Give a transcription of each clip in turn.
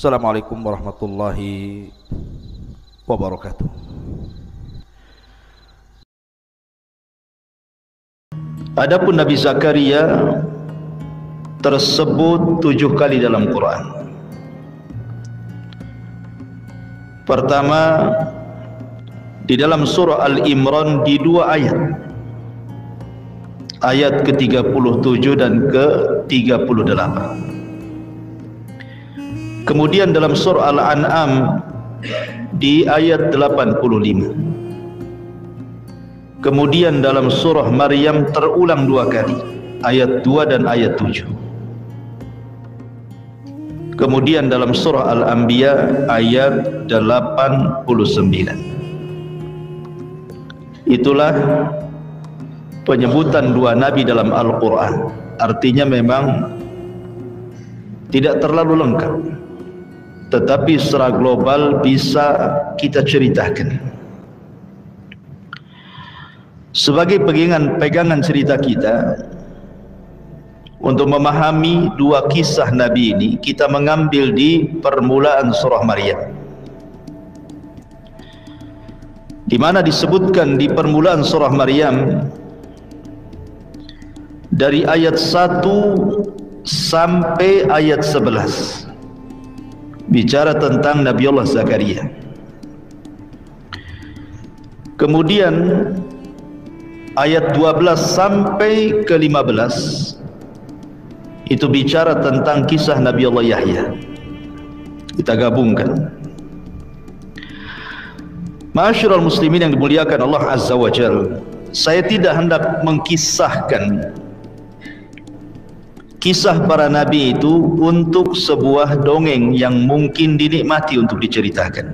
Assalamualaikum warahmatullahi wabarakatuh. Adapun Nabi Zakaria tersebut 7 kali dalam Quran. Pertama, di dalam surah Al-Imran di 2 ayat, ayat ke-37 dan ke-38. Kemudian dalam surah Al-An'am di ayat 85. Kemudian dalam surah Maryam terulang 2 kali, ayat 2 dan ayat 7. Kemudian dalam surah Al-Anbiya ayat 89. Itulah penyebutan 2 nabi dalam Al-Quran. Artinya memang tidak terlalu lengkap, tetapi secara global bisa kita ceritakan. Sebagai pegangan cerita kita, untuk memahami 2 kisah Nabi ini, kita mengambil di permulaan surah Maryam, di mana disebutkan di permulaan surah Maryam dari ayat 1 sampai ayat 11 bicara tentang Nabi Allah Zakaria. Kemudian ayat 12 sampai ke 15 itu bicara tentang kisah Nabi Allah Yahya. Kita gabungkan. Ma'asyiral muslimin yang dimuliakan Allah Azza wa Jalla, saya tidak hendak mengkisahkan kisah para nabi itu untuk sebuah dongeng yang mungkin dinikmati untuk diceritakan.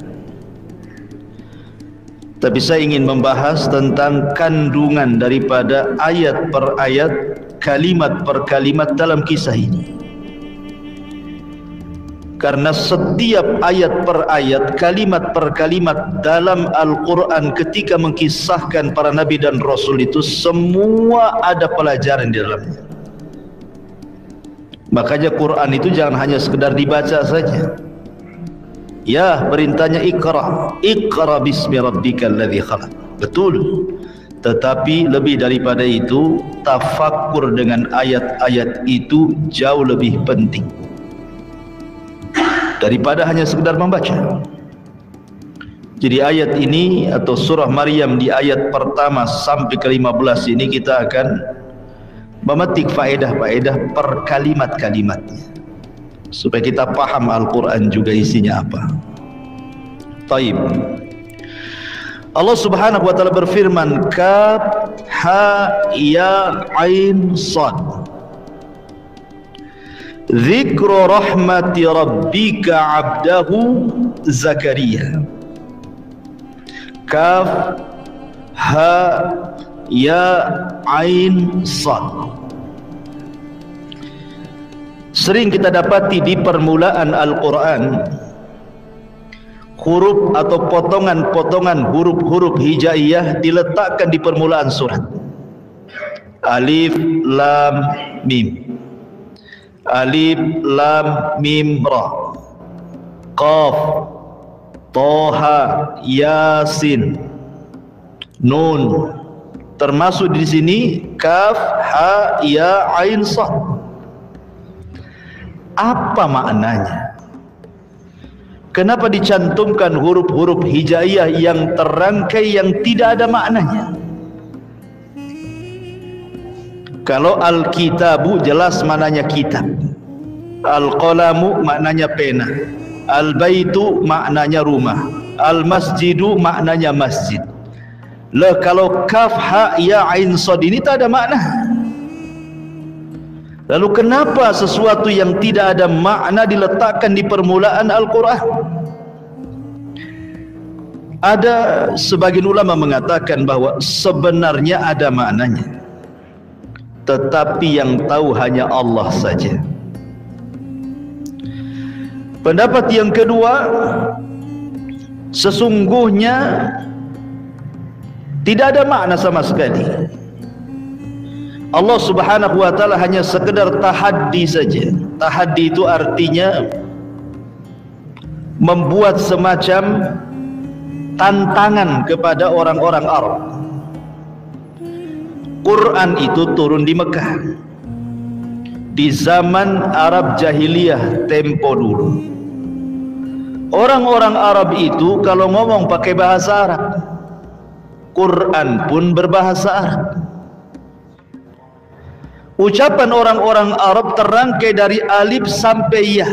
Tapi saya ingin membahas tentang kandungan daripada ayat per ayat, kalimat per kalimat dalam kisah ini. Karena setiap ayat per ayat, kalimat per kalimat dalam Al-Quran ketika mengkisahkan para nabi dan rasul itu semua ada pelajaran di dalamnya. Makanya Quran itu jangan hanya sekedar dibaca saja. Ya, perintahnya Iqra, Iqra bismi rabbikal ladzi khalaq. Betul. Tetapi lebih daripada itu, tafakkur dengan ayat-ayat itu jauh lebih penting daripada hanya sekedar membaca. Jadi ayat ini atau surah Maryam di ayat pertama sampai ke-15 ini kita akan memetik faedah-faedah per kalimat-kalimatnya supaya kita paham Al-Quran juga isinya apa. Taib. Allah Subhanahu wa taala berfirman, Kaf ha ya ain sad, Dzikru rahmati rabbika abdahu Zakaria. Kaf ha ya ain sad. Sering kita dapati di permulaan Al-Quran huruf atau potongan-potongan huruf-huruf hijaiyah diletakkan di permulaan surat. Alif lam mim, alif lam mim ra, qaf toha yasin nun, termasuk di sini kaf ha ya ain sad. Apa maknanya? Kenapa dicantumkan huruf-huruf hijaiyah yang terangkai yang tidak ada maknanya? Kalau al-kitabu jelas maknanya kitab, al-qalamu maknanya pena, al-baitu maknanya rumah, al-masjidu maknanya masjid. Lah kalau kaf ha ya ain sad ini tak ada makna. Lalu kenapa sesuatu yang tidak ada makna diletakkan di permulaan Al-Quran? Ada sebagian ulama mengatakan bahwa sebenarnya ada maknanya, tetapi yang tahu hanya Allah saja. Pendapat yang kedua, sesungguhnya tidak ada makna sama sekali. Allah Subhanahu wa taala hanya sekedar tahaddi saja. Tahaddi itu artinya membuat semacam tantangan kepada orang-orang Arab. Quran itu turun di Mekah di zaman Arab jahiliyah tempo dulu. Orang-orang Arab itu kalau ngomong pakai bahasa Arab, Quran pun berbahasa Arab. Ucapan orang-orang Arab terangkai dari alif sampai ya.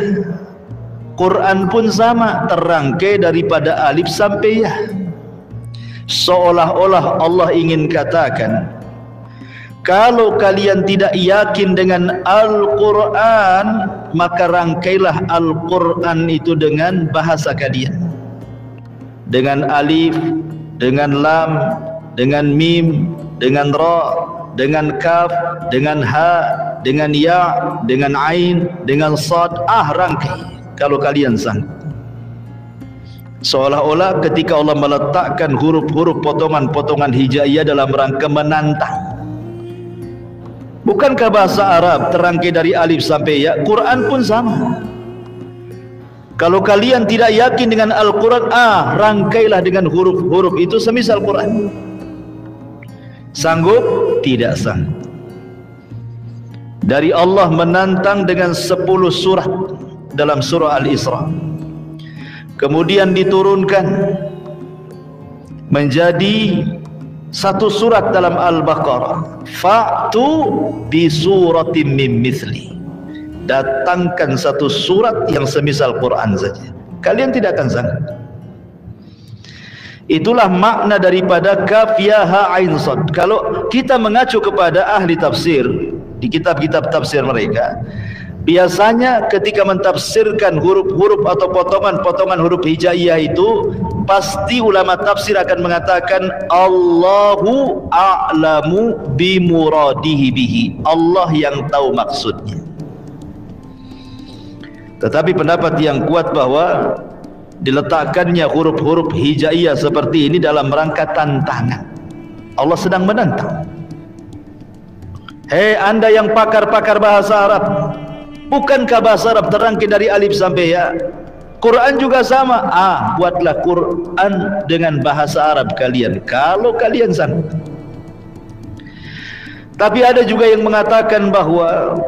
Quran pun sama, terangkai daripada alif sampai ya. Seolah-olah Allah ingin katakan, kalau kalian tidak yakin dengan Al-Quran, maka rangkailah Al-Quran itu dengan bahasa kalian, dengan alif, dengan lam, dengan mim, dengan ra, dengan kaf, dengan ha, dengan ya, dengan ain, dengan sad. Rangkai kalau kalian sanggup. Seolah-olah ketika Allah meletakkan huruf-huruf potongan-potongan hijaiyah dalam rangka menantang. Bukankah bahasa Arab terangkai dari alif sampai ya? Quran pun sama. Kalau kalian tidak yakin dengan Al-Quran, rangkailah dengan huruf-huruf itu semisal Quran. Sanggup? Tidak sanggup. Dari Allah menantang dengan 10 surat dalam surah Al-Isra, kemudian diturunkan menjadi 1 surat dalam Al-Baqarah. Fa'tu bi suratin min mithli. Datangkan 1 surat yang semisal Quran saja. Kalian tidak akan sanggup. Itulah makna daripada kaf ya ha ain sad. Kalau kita mengacu kepada ahli tafsir di kitab-kitab tafsir mereka, biasanya ketika mentafsirkan huruf-huruf atau potongan-potongan huruf hijaiyah itu, pasti ulama tafsir akan mengatakan Allahu a'lamu bimuradihi bihi. Allah yang tahu maksudnya. Tetapi pendapat yang kuat bahwa diletakkannya huruf-huruf hijaiyah seperti ini dalam rangka tantangan. Allah sedang menantang. Hei anda yang pakar-pakar bahasa Arab, bukankah bahasa Arab terangkai dari alif sampai ya? Quran juga sama. Buatlah Quran dengan bahasa Arab kalian, kalau kalian sanggup. Tapi ada juga yang mengatakan bahwa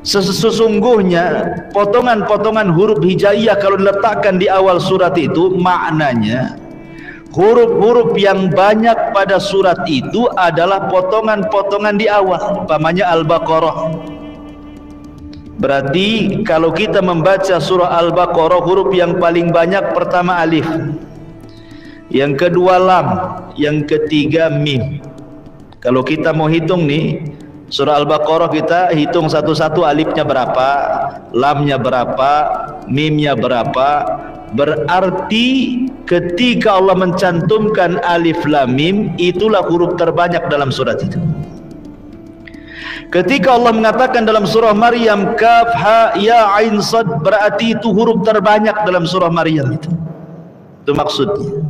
sesungguhnya potongan-potongan huruf hijaiyah kalau diletakkan di awal surat itu, maknanya huruf-huruf yang banyak pada surat itu adalah potongan-potongan di awal. Umpamanya Al-Baqarah. Berarti kalau kita membaca surah Al-Baqarah, huruf yang paling banyak pertama alif, yang kedua lam, yang ketiga mim. Kalau kita mau hitung nih, surah Al-Baqarah kita hitung satu-satu, alifnya berapa, lamnya berapa, mimnya berapa. Berarti ketika Allah mencantumkan alif lam mim, itulah huruf terbanyak dalam surat itu. Ketika Allah mengatakan dalam surah Maryam kaf ha ya ain sad, berarti itu huruf terbanyak dalam surah Maryam itu. Itu maksudnya.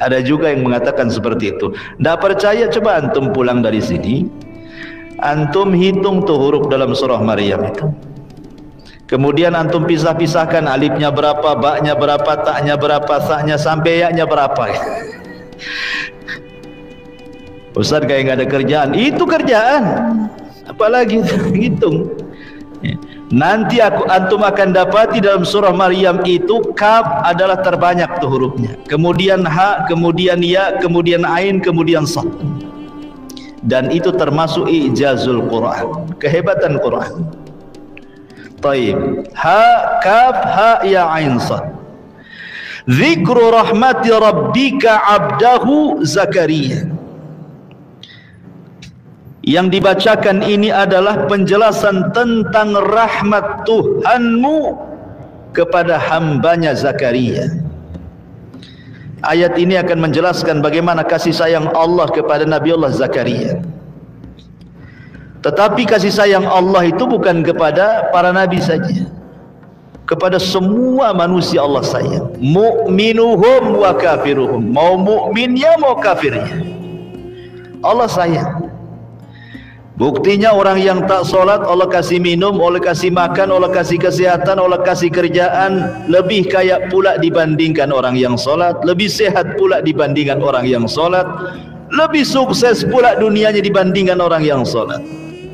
Ada juga yang mengatakan seperti itu. Tidak percaya, coba antum pulang dari sini, antum hitung tuh huruf dalam surah Maryam itu. Kemudian antum pisah-pisahkan, alifnya berapa, baknya berapa, taknya berapa, saknya sampai yaknya berapa. Ustaz kayak nggak ada kerjaan. Itu kerjaan. Apalagi hitung. Nanti antum akan dapati dalam surah Maryam itu kaf adalah terbanyak tuh hurufnya. Kemudian ha, kemudian ya, kemudian ain, kemudian sad. Dan itu termasuk ijazul Quran, kehebatan Quran. Taib. Ha kaf ha ya ain sad. Dzikru rahmati rabbika abdahu Zakaria. Yang dibacakan ini adalah penjelasan tentang rahmat Tuhanmu kepada hambanya Zakaria. Ayat ini akan menjelaskan bagaimana kasih sayang Allah kepada Nabi Allah Zakaria. Tetapi kasih sayang Allah itu bukan kepada para nabi saja, kepada semua manusia Allah sayang. Mu'minuhum wa kafiruhum, mau mukminnya mau kafirnya Allah sayang. Buktinya orang yang tak solat Allah kasih minum, Allah kasih makan, Allah kasih kesehatan, Allah kasih kerjaan, lebih kaya pula dibandingkan orang yang solat, lebih sehat pula dibandingkan orang yang solat, lebih sukses pula dunianya dibandingkan orang yang solat.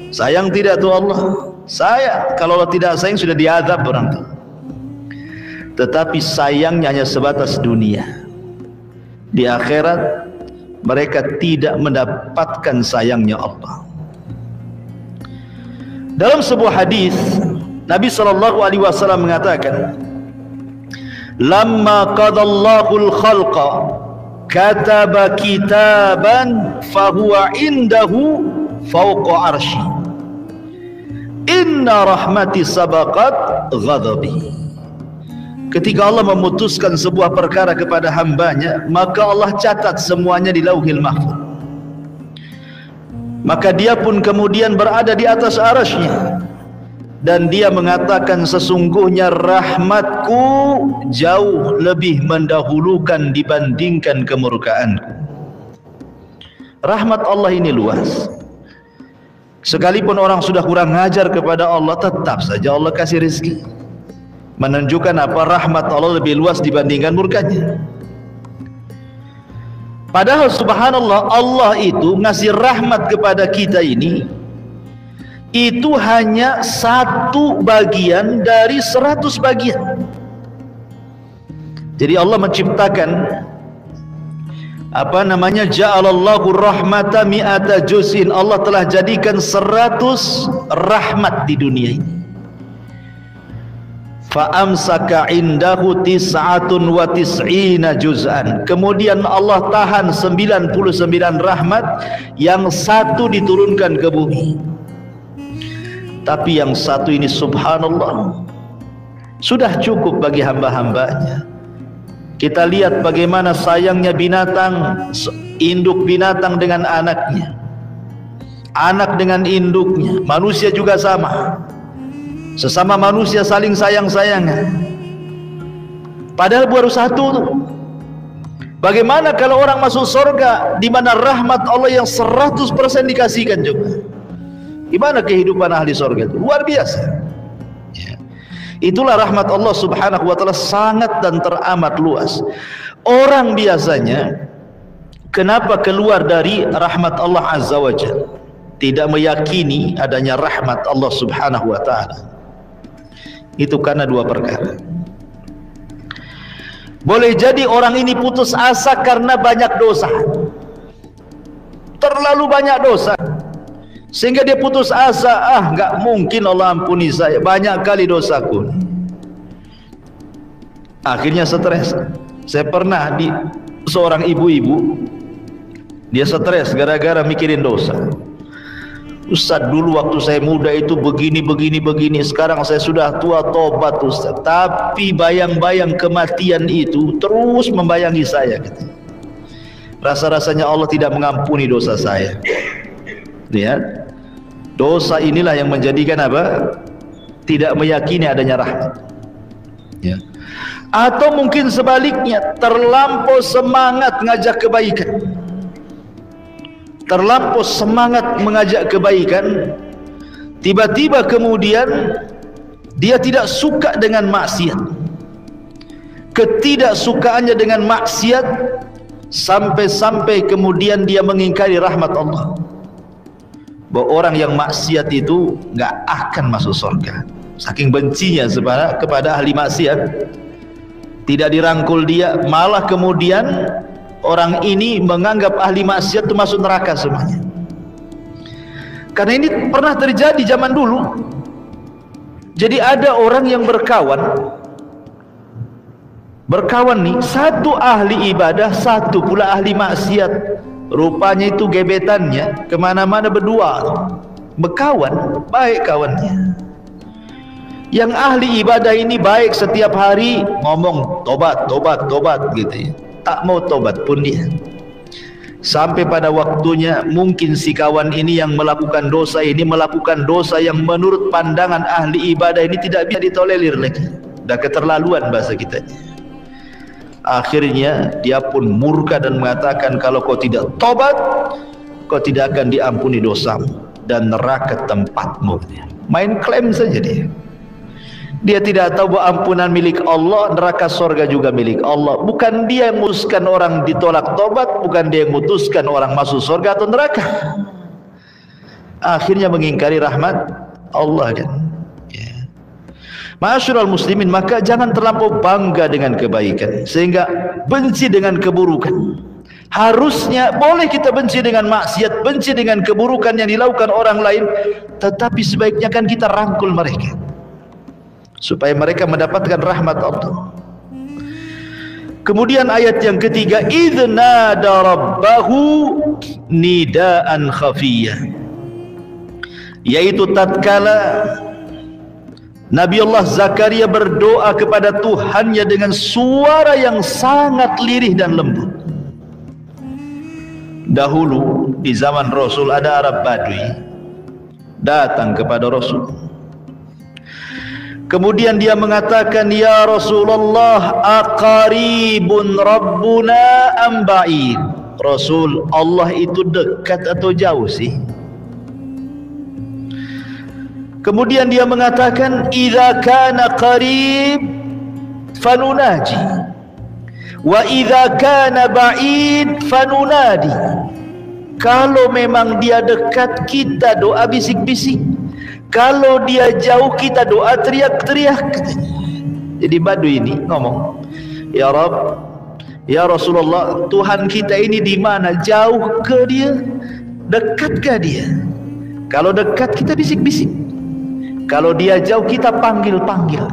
Sayang tidak tuh Allah? Sayang. Kalau Allah tidak sayang sudah diazab orang tuh. Tetapi sayangnya hanya sebatas dunia. Di akhirat mereka tidak mendapatkan sayangnya Allah. Dalam sebuah hadis Nabi SAW mengatakan, "Lamma qadallahu al-khalqa kataba kitaban fahuwa indahu fawqa arsy. Inna rahmati sabaqat ghadabi." Ketika Allah memutuskan sebuah perkara kepada hambanya, maka Allah catat semuanya di Lauhil Mahfuz. Maka dia pun kemudian berada di atas arasy-Nya, dan dia mengatakan, sesungguhnya rahmatku jauh lebih mendahulukan dibandingkan kemurkaanku. Rahmat Allah ini luas. Sekalipun orang sudah kurang ajar kepada Allah, tetap saja Allah kasih rezeki. Menunjukkan apa? Rahmat Allah lebih luas dibandingkan murkanya. Padahal subhanallah, Allah itu ngasih rahmat kepada kita ini, itu hanya 1 bagian dari 100 bagian. Jadi Allah menciptakan ja'alallahu rahmata mi'ata juz'in. Allah telah jadikan 100 rahmat di dunia ini. Fa'amsaka indahu 99 juz'an. Kemudian Allah tahan 99 rahmat, yang 1 diturunkan ke bumi. Tapi yang 1 ini subhanallah sudah cukup bagi hamba-hambanya. Kita lihat bagaimana sayangnya binatang, induk binatang dengan anaknya, anak dengan induknya. Manusia juga sama. Sesama manusia saling sayang-sayangan. Padahal baru 1 tuh. Bagaimana kalau orang masuk surga di mana rahmat Allah yang 100% dikasihkan juga? Gimana kehidupan ahli surga itu? Luar biasa. Ya. Itulah rahmat Allah subhanahu wa ta'ala, sangat dan teramat luas. Orang biasanya kenapa keluar dari rahmat Allah azza wa jalla? Tidak meyakini adanya rahmat Allah subhanahu wa ta'ala. Itu karena 2 perkara. Boleh jadi orang ini putus asa karena banyak dosa, terlalu banyak dosa, sehingga dia putus asa. Nggak mungkin Allah ampuni saya, banyak kali dosaku. Akhirnya stres. Saya pernah di seorang ibu-ibu, dia stres gara-gara mikirin dosa. Ustaz, dulu waktu saya muda itu begini, sekarang saya sudah tua, tobat Ustaz. Tapi bayang-bayang kematian itu terus membayangi saya gitu. Rasa-rasanya Allah tidak mengampuni dosa saya. Lihat, dosa inilah yang menjadikan apa? Tidak meyakini adanya rahmat. Ya. Atau mungkin sebaliknya, terlampau semangat ngajak kebaikan, terlampau semangat mengajak kebaikan, tiba-tiba kemudian dia tidak suka dengan maksiat. Ketidaksukaannya dengan maksiat sampai-sampai kemudian dia mengingkari rahmat Allah. Bahwa orang yang maksiat itu nggak akan masuk surga. Saking bencinya kepada ahli maksiat, tidak dirangkul dia, malah kemudian orang ini menganggap ahli maksiat itu masuk neraka semuanya. Karena ini pernah terjadi zaman dulu. Jadi ada orang yang berkawan nih, 1 ahli ibadah, 1 pula ahli maksiat. Rupanya itu gebetannya kemana-mana berdua, berkawan, baik kawannya. Yang ahli ibadah ini baik, setiap hari ngomong tobat gitu ya. tak mau tobat pun dia. Sampai pada waktunya mungkin si kawan ini yang melakukan dosa ini melakukan dosa yang menurut pandangan ahli ibadah ini tidak bisa ditolerir lagi. Dah keterlaluan bahasa kita. Akhirnya dia pun murka dan mengatakan, kalau kau tidak tobat, kau tidak akan diampuni dosamu dan neraka tempatmu. Main klaim saja dia. Dia tidak tahu bahwa ampunan milik Allah, neraka surga juga milik Allah. Bukan dia yang memutuskan orang ditolak tobat, bukan dia yang memutuskan orang masuk surga atau neraka. Akhirnya mengingkari rahmat Allah kan. Ya. Ma'asyiral muslimin, maka jangan terlampau bangga dengan kebaikan sehingga benci dengan keburukan. Harusnya boleh kita benci dengan maksiat, benci dengan keburukan yang dilakukan orang lain, tetapi sebaiknya kan kita rangkul mereka supaya mereka mendapatkan rahmat Allah. Kemudian ayat yang ketiga, idznada rabbahu nidaan khafiyah, yaitu tatkala Nabi Allah Zakaria berdoa kepada Tuhannya dengan suara yang sangat lirih dan lembut. Dahulu di zaman Rasul ada Arab Badui datang kepada Rasul. Kemudian dia mengatakan, ya Rasulullah, aqaribun rabbuna am ba'id? Rasul, Allah itu dekat atau jauh sih? Kemudian dia mengatakan, idza kana qarib fanunaji wa idza kana ba'id fanunadi. Kalau memang dia dekat, kita doa bisik-bisik. Kalau dia jauh, kita doa teriak-teriak. Jadi Badui ini ngomong, ya Rabb, ya Rasulullah, Tuhan kita ini di mana? Jauh ke dia? Dekat ke dia? Kalau dekat kita bisik-bisik, kalau dia jauh kita panggil-panggil.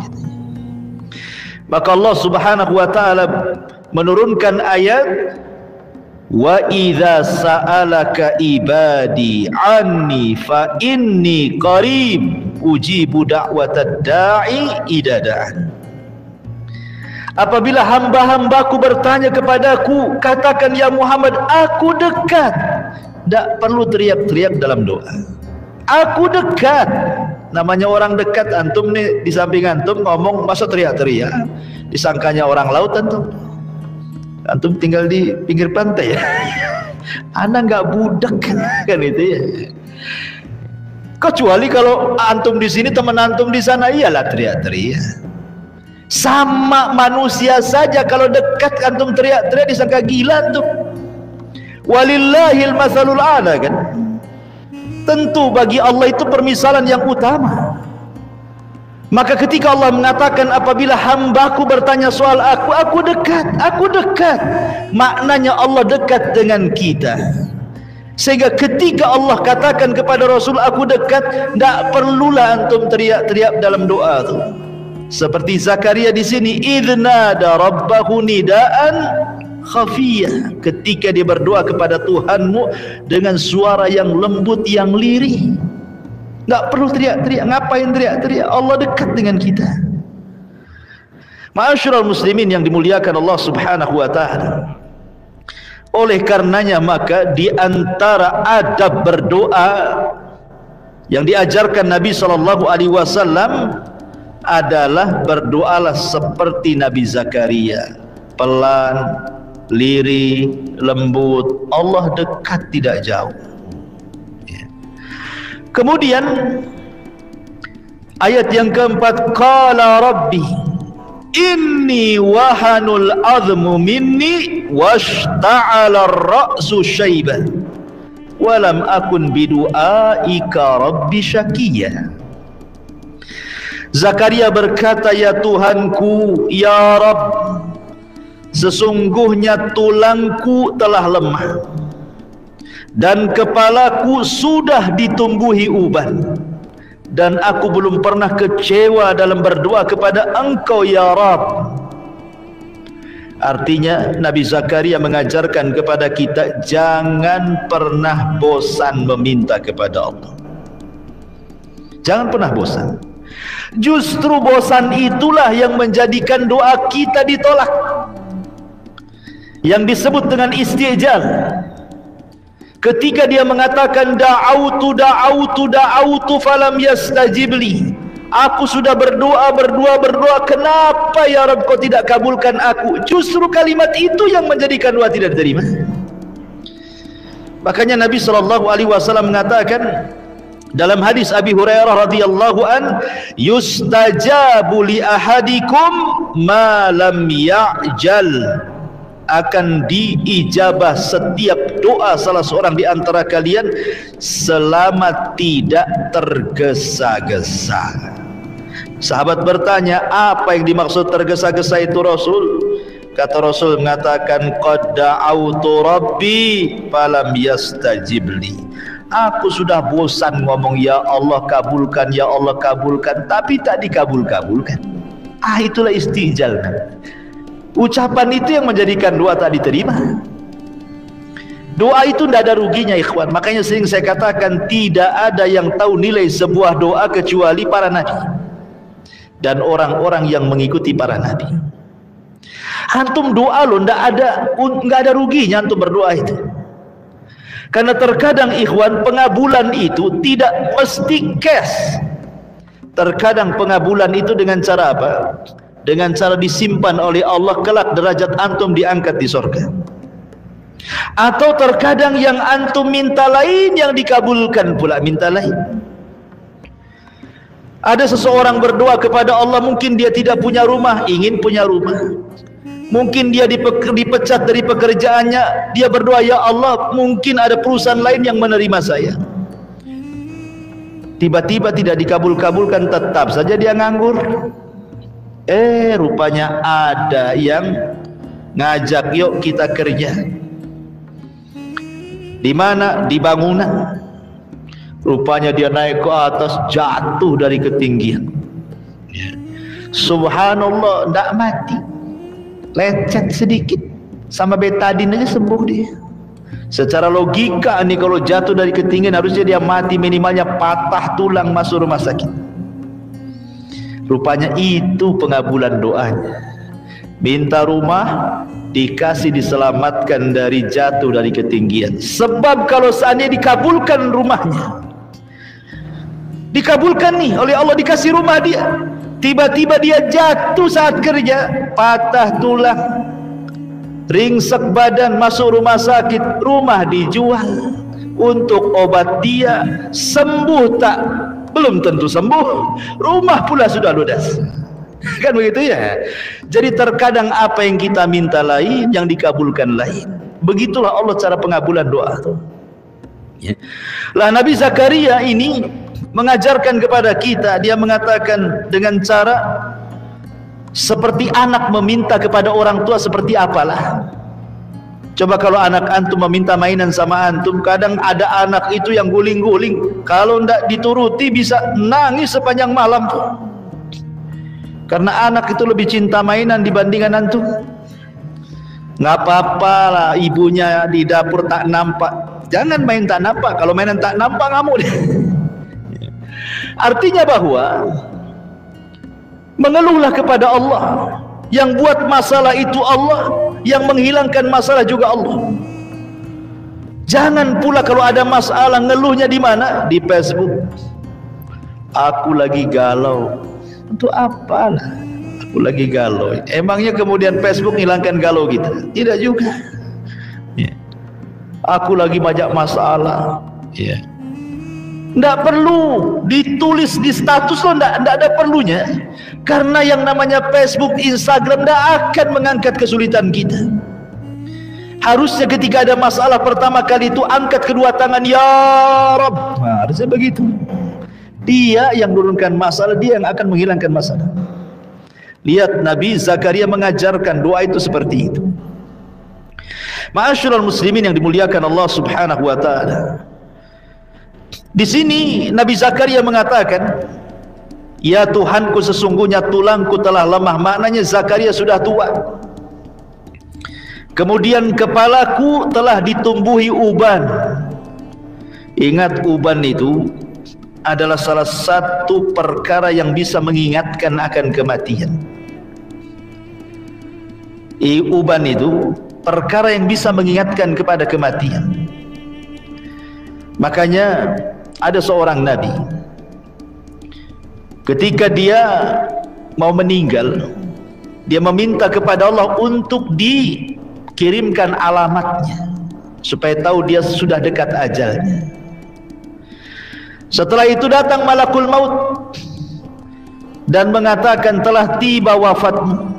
Maka Allah Subhanahu wa taala menurunkan ayat, wa idza sa'alaka ibadi anni fa inni qarib ujibu da'watad da'i idza da'an. Apabila hamba-hambaku bertanya kepadaku, katakan ya Muhammad, aku dekat. Tak perlu teriak-teriak dalam doa. Aku dekat. Namanya orang dekat, antum nih di samping antum ngomong masa teriak-teriak, disangkanya orang laut antum. Antum tinggal di pinggir pantai ya. Anak nggak budak kan itu ya. Kecuali kalau antum di sini, teman antum di sana, iyalah teriak-teriak. Sama manusia saja, kalau dekat antum teriak-teriak disangka gila antum. Walillahil masalul a'la kan. Tentu bagi Allah itu permisalan yang utama. Maka ketika Allah mengatakan apabila hambaku bertanya soal aku dekat, maknanya Allah dekat dengan kita. Sehingga ketika Allah katakan kepada Rasul aku dekat, tidak perlulah antum teriak-teriak dalam doa itu. Seperti Zakaria di sini, idznada rabbahu nidaan khafiyah, ketika dia berdoa kepada Tuhanmu dengan suara yang lembut, yang lirih. Tak perlu teriak-teriak. Ngapain teriak-teriak? Allah dekat dengan kita. Ma'asyiral muslimin yang dimuliakan Allah Subhanahu wa taala. Oleh karenanya maka di antara adab berdoa yang diajarkan Nabi sallallahu alaihi wasallam adalah berdoalah seperti Nabi Zakaria, pelan, lirih, lembut. Allah dekat, tidak jauh. Kemudian ayat yang keempat, qala rabbi inni wahanul azmu minni washta'ala ar-ra'su syaiban wa lam akun bidu'aika rabbi syaqiyya. Zakaria berkata, ya Tuhanku, ya Rabb, sesungguhnya tulangku telah lemah dan kepalaku sudah ditumbuhi uban, dan aku belum pernah kecewa dalam berdoa kepada Engkau ya Rabb. Artinya Nabi Zakaria mengajarkan kepada kita jangan pernah bosan meminta kepada Allah. Jangan pernah bosan. Justru bosan itulah yang menjadikan doa kita ditolak. yang disebut dengan istijal. Ketika dia mengatakan da'autu falam yastajibli, aku sudah berdoa, kenapa ya Rabb kau tidak kabulkan aku? Justru kalimat itu yang menjadikan doa tidak diterima. Makanya Nabi SAW mengatakan dalam hadis Abi Hurairah radhiyallahu an, yustajabu li ahadikum ma lam ya'jal, akan diijabah setiap doa salah seorang di antara kalian selama tidak tergesa-gesa. Sahabat bertanya, apa yang dimaksud tergesa-gesa itu Rasul? Kata Rasul mengatakan, qad da'autu rabbi falam yastajibli, aku sudah bosan ngomong ya Allah kabulkan, ya Allah kabulkan, tapi tak dikabul-kabulkan. Itulah istijal. Ucapan itu yang menjadikan doa tak diterima. Doa itu tidak ada ruginya ikhwan. Makanya sering saya katakan, tidak ada yang tahu nilai sebuah doa kecuali para nabi dan orang-orang yang mengikuti para nabi. Antum doa loh, nggak ada ruginya antum berdoa itu. Karena terkadang ikhwan, pengabulan itu tidak mesti cash. Terkadang pengabulan itu dengan cara apa? Dengan cara disimpan oleh Allah, kelak derajat antum diangkat di sorga. Atau terkadang yang antum minta lain, yang dikabulkan pula minta lain. Ada seseorang berdoa kepada Allah, mungkin dia tidak punya rumah, ingin punya rumah. Mungkin dia dipecat dari pekerjaannya, dia berdoa, ya Allah mungkin ada perusahaan lain yang menerima saya. Tiba-tiba tidak dikabul-kabulkan, tetap saja dia nganggur. Rupanya ada yang ngajak, yuk kita kerja. Di mana? Di bangunan. Rupanya dia naik ke atas, jatuh dari ketinggian. Subhanallah, tidak mati, lecet sedikit, sama betadin aja sembuh dia. Secara logika nih, kalau jatuh dari ketinggian harusnya dia mati, minimalnya patah tulang, masuk rumah sakit. Rupanya itu pengabulan doanya. Minta rumah, dikasih diselamatkan dari jatuh dari ketinggian. Sebab kalau seandainya dikabulkan rumahnya, dikabulkan nih oleh Allah, dikasih rumah dia, tiba-tiba dia jatuh saat kerja, patah tulang, ringsek badan, masuk rumah sakit, rumah dijual untuk obat dia. Sembuh tak? Belum tentu sembuh, rumah pula sudah ludas. Kan begitu ya. Jadi terkadang apa yang kita minta lain, yang dikabulkan lain. Begitulah Allah cara pengabulan doa tuh. Ya. Lah Nabi Zakaria ini mengajarkan kepada kita, dia mengatakan dengan cara seperti anak meminta kepada orang tua, seperti apalah. Coba kalau anak antum meminta mainan sama antum, kadang ada anak itu yang guling-guling, kalau tidak dituruti bisa nangis sepanjang malam. Karena anak itu lebih cinta mainan dibandingkan antum. Nggak apa-apa lah, ibunya di dapur tak nampak, jangan main tak nampak. Kalau mainan tak nampak ngamuk deh. Artinya bahwa mengeluhlah kepada Allah. Yang buat masalah itu Allah, yang menghilangkan masalah juga Allah. Jangan pula kalau ada masalah ngeluhnya di mana? Di Facebook. Aku lagi galau. Untuk apalah? Aku lagi galau. Emangnya kemudian Facebook hilangkan galau kita? Tidak juga. Ya. Aku lagi banyak masalah. Ya. Tidak perlu ditulis di status loh, tidak ada perlunya. Karena yang namanya Facebook, Instagram tidak akan mengangkat kesulitan kita. Harusnya ketika ada masalah pertama kali itu angkat kedua tangan, ya Rabb. Nah, harusnya begitu. Dia yang menurunkan masalah, dia yang akan menghilangkan masalah. Lihat Nabi Zakaria mengajarkan doa itu seperti itu. Ma'asyiral muslimin yang dimuliakan Allah Subhanahu wa taala. Di sini Nabi Zakaria mengatakan, ya Tuhanku, sesungguhnya tulangku telah lemah. Maknanya Zakaria sudah tua. Kemudian kepalaku telah ditumbuhi uban. Ingat, uban itu adalah salah satu perkara yang bisa mengingatkan akan kematian. Uban itu perkara yang bisa mengingatkan kepada kematian. Makanya ada seorang nabi, ketika dia mau meninggal, dia meminta kepada Allah untuk dikirimkan alamatnya supaya tahu dia sudah dekat ajalnya. Setelah itu datang malakul maut dan mengatakan, telah tiba wafatmu.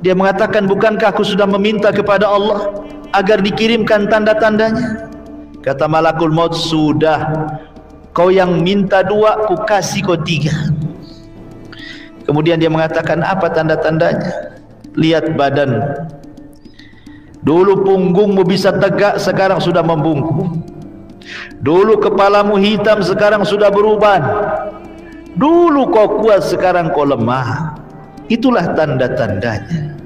Dia mengatakan, bukankah aku sudah meminta kepada Allah agar dikirimkan tanda-tandanya? Kata malakul maut, sudah, kau yang minta 2, ku kasih kau 3. Kemudian dia mengatakan, apa tanda-tandanya? Lihat badan. Dulu punggungmu bisa tegak, sekarang sudah membungkuk. Dulu kepalamu hitam, sekarang sudah berubah. Dulu kau kuat, sekarang kau lemah. Itulah tanda-tandanya.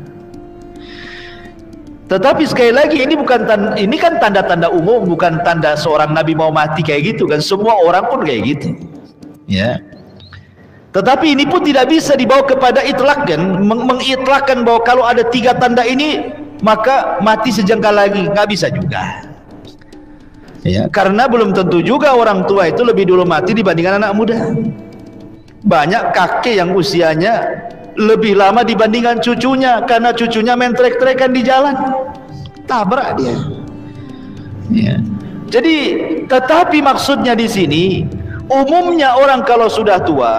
Tetapi sekali lagi, ini kan tanda-tanda umum, bukan tanda seorang nabi mau mati kayak gitu kan. Semua orang pun kayak gitu, ya. Tetapi ini pun tidak bisa dibawa kepada itlak kan, mengitlakkan bahwa kalau ada 3 tanda ini maka mati sejengkal lagi, nggak bisa juga. Ya, karena belum tentu juga orang tua itu lebih dulu mati dibandingkan anak muda. Banyak kakek yang usianya lebih lama dibandingkan cucunya, karena cucunya main trek-trekan di jalan, tabrak dia. Ya. Jadi, tetapi maksudnya di sini, umumnya orang kalau sudah tua,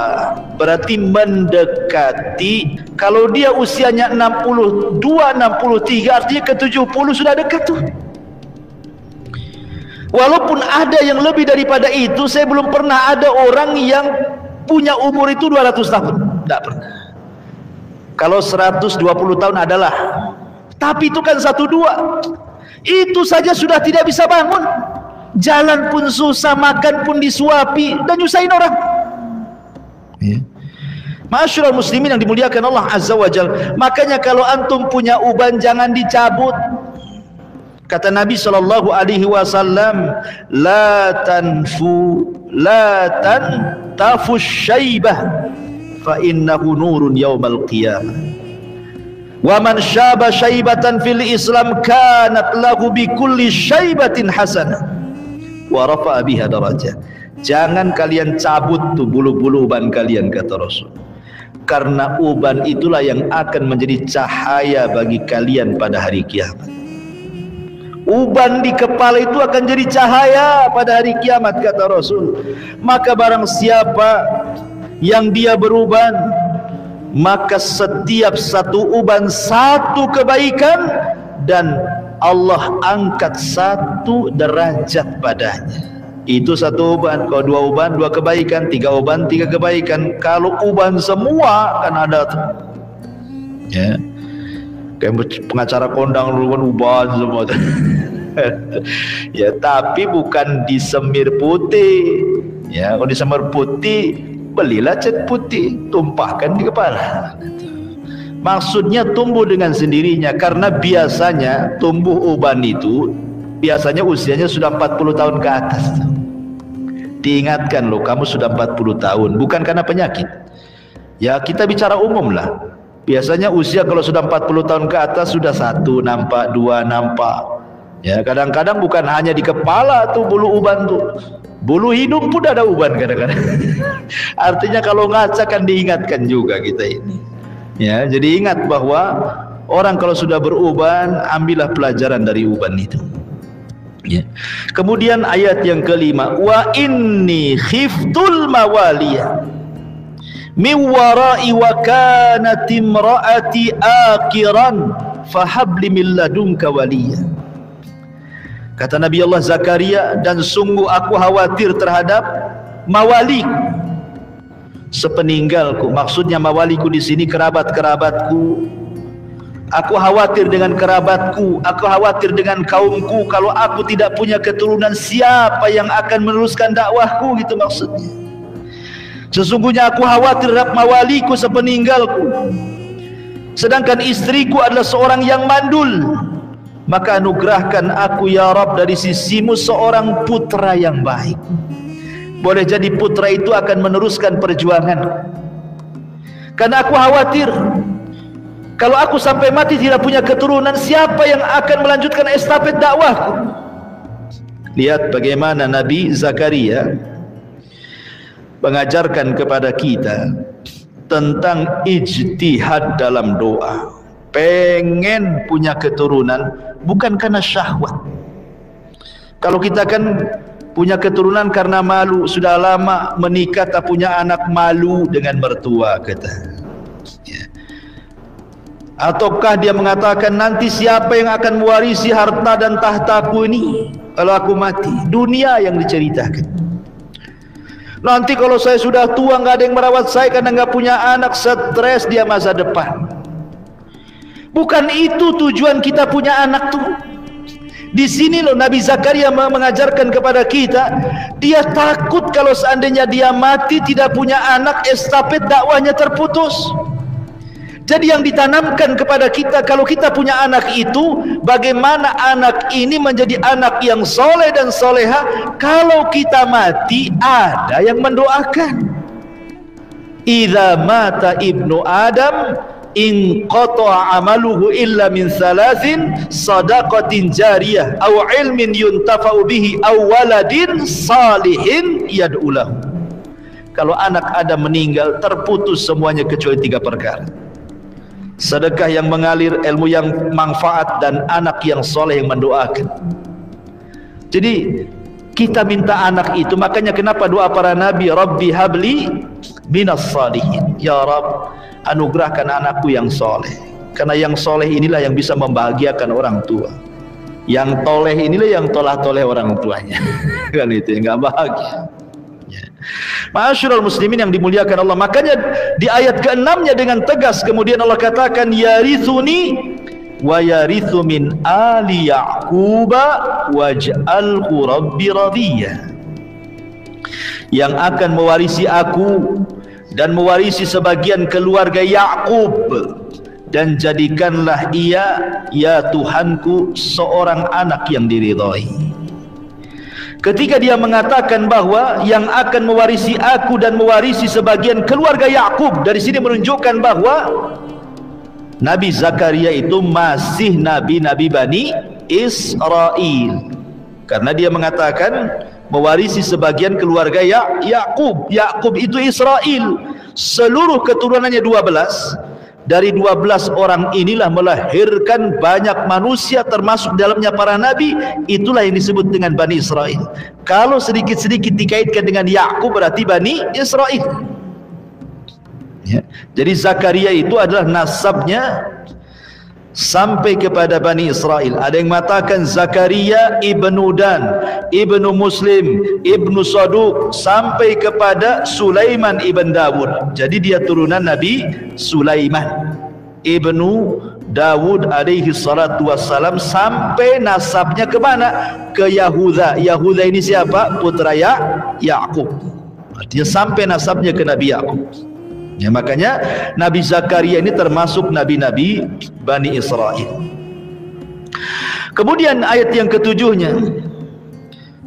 berarti mendekati, kalau dia usianya 62, 63, artinya ke 70 sudah dekat tuh. Walaupun ada yang lebih daripada itu, saya belum pernah ada orang yang punya umur itu 200 tahun, tidak pernah. Kalau 120 tahun adalah, tapi itu kan 1-2, itu saja sudah tidak bisa bangun, jalan pun susah, makan pun disuapi dan nyusahin orang. Ma'asyiral muslimin yang dimuliakan Allah Azza wa Jalla. Makanya kalau antum punya uban jangan dicabut. Kata Nabi sallallahu alaihi wasallam, la tantafu syaibah fa innahu nurun yaumal qiyamah. Wa man syaba syaibatan fil Islam kanat lahu bi kulli syaibatin hasanah wa rafa'a biha darajah. Jangan kalian cabut tuh bulu-bulu uban kalian, kata Rasul. Karena uban itulah yang akan menjadi cahaya bagi kalian pada hari kiamat. Uban di kepala itu akan jadi cahaya pada hari kiamat, kata Rasul. Maka barang siapa yang dia beruban, maka setiap satu uban 1 kebaikan, dan Allah angkat 1 derajat padanya. Itu 1 uban. Kalau 2 uban 2 kebaikan, 3 uban 3 kebaikan. Kalau uban semua kan ada tuh, ya, kayak pengacara kondang dulu uban semua. Ya, tapi bukan disemir putih. Ya, kalau disemir putih, belilah cat putih, tumpahkan di kepala. Maksudnya tumbuh dengan sendirinya, karena biasanya tumbuh uban itu biasanya usianya sudah 40 tahun ke atas. Diingatkan loh, kamu sudah 40 tahun, bukan karena penyakit. Ya, kita bicara umum lah. Biasanya usia kalau sudah 40 tahun ke atas sudah 1 nampak, 2 nampak. Ya, kadang-kadang bukan hanya di kepala tuh bulu uban tuh, bulu hidung pun ada uban kadang-kadang. Artinya kalau ngaca kan diingatkan juga kita ini. Ya, jadi ingat bahwa orang kalau sudah beruban, ambillah pelajaran dari uban itu. Ya. Kemudian ayat yang kelima, wa inni khiftul mawaliya min wara'i wa kanat imra'ati akiran fahabli min ladunka waliya. Kata Nabi Allah Zakaria, dan sungguh aku khawatir terhadap mawaliku sepeninggalku. Maksudnya mawaliku di sini kerabat-kerabatku. Aku khawatir dengan kerabatku, aku khawatir dengan kaumku. Kalau aku tidak punya keturunan, siapa yang akan meneruskan dakwahku, gitu maksudnya. Sesungguhnya aku khawatir terhadap mawaliku sepeninggalku. Sedangkan istriku adalah seorang yang mandul. Maka anugerahkan aku ya Rabb dari sisimu seorang putra yang baik. Boleh jadi putra itu akan meneruskan perjuangan. Karena aku khawatir Kalau aku sampai mati tidak punya keturunan, siapa yang akan melanjutkan estafet dakwahku? Lihat bagaimana Nabi Zakaria mengajarkan kepada kita tentang ijtihad dalam doa. Pengen punya keturunan bukan karena syahwat. Kalau kita kan punya keturunan karena malu, sudah lama menikah tak punya anak, malu dengan mertua kita. Ataukah dia mengatakan nanti siapa yang akan mewarisi harta dan tahtaku ini kalau aku mati? Dunia yang diceritakan. Nanti kalau saya sudah tua nggak ada yang merawat saya karena nggak punya anak, stres dia masa depan. Bukan itu tujuan kita punya anak tuh. Di sini loh Nabi Zakaria mengajarkan kepada kita, dia takut kalau seandainya dia mati tidak punya anak, estafet dakwahnya terputus. Jadi yang ditanamkan kepada kita, kalau kita punya anak itu, bagaimana anak ini menjadi anak yang soleh dan soleha. Kalau kita mati, ada yang mendoakan. Idza mata ibnu Adam, in qata'a amaluhu illa min thalathin, sadaqatin jariyah, aw ilmin yuntafa'u bihi, aw waladin salihin yad'u lahu. Kalau anak Adam meninggal, terputus semuanya kecuali 3 perkara. Sedekah yang mengalir, ilmu yang manfaat, dan anak yang soleh yang mendoakan. Jadi kita minta anak itu, makanya kenapa doa para nabi, Rabbi habli minas salihin, ya Rabb anugerahkan anakku yang soleh. Karena yang soleh inilah yang bisa membahagiakan orang tua. Yang toleh inilah yang tolah-toleh orang tuanya. Kan itu yang gak bahagia. Ma'asyiral muslimin yang dimuliakan Allah, makanya di ayat ke-6-nya dengan tegas kemudian Allah katakan yarithuni wa yarithu min ali yaquba waj'alhu rabbi radiyya. Yang akan mewarisi aku dan mewarisi sebagian keluarga Yakub, dan jadikanlah ia ya Tuhanku seorang anak yang diridhai. Ketika dia mengatakan bahwa yang akan mewarisi aku dan mewarisi sebagian keluarga Yakub, dari sini menunjukkan bahwa Nabi Zakaria itu masih nabi-nabi Bani Israel. Karena dia mengatakan mewarisi sebagian keluarga Yakub. Yakub itu Israel. Seluruh keturunannya 12. Dari 12 orang inilah melahirkan banyak manusia, termasuk dalamnya para nabi. Itulah yang disebut dengan Bani Israel. Kalau sedikit-sedikit dikaitkan dengan Yakub berarti Bani Israel. Ya. Jadi Zakaria itu adalah nasabnya sampai kepada Bani Israel. Ada yang mengatakan Zakaria ibnu Dan, ibnu Muslim, ibnu Saduq, sampai kepada Sulaiman ibn Dawud. Jadi dia turunan Nabi Sulaiman ibnu Dawud alaihi salatu wassalam, sampai nasabnya ke mana? Ke Yahuda. Yahuda ini siapa? Putra Yakub. Artinya sampai nasabnya ke Nabi Yakub. Ya, makanya Nabi Zakaria ini termasuk nabi-nabi Bani Israel. Kemudian ayat yang ketujuhnya,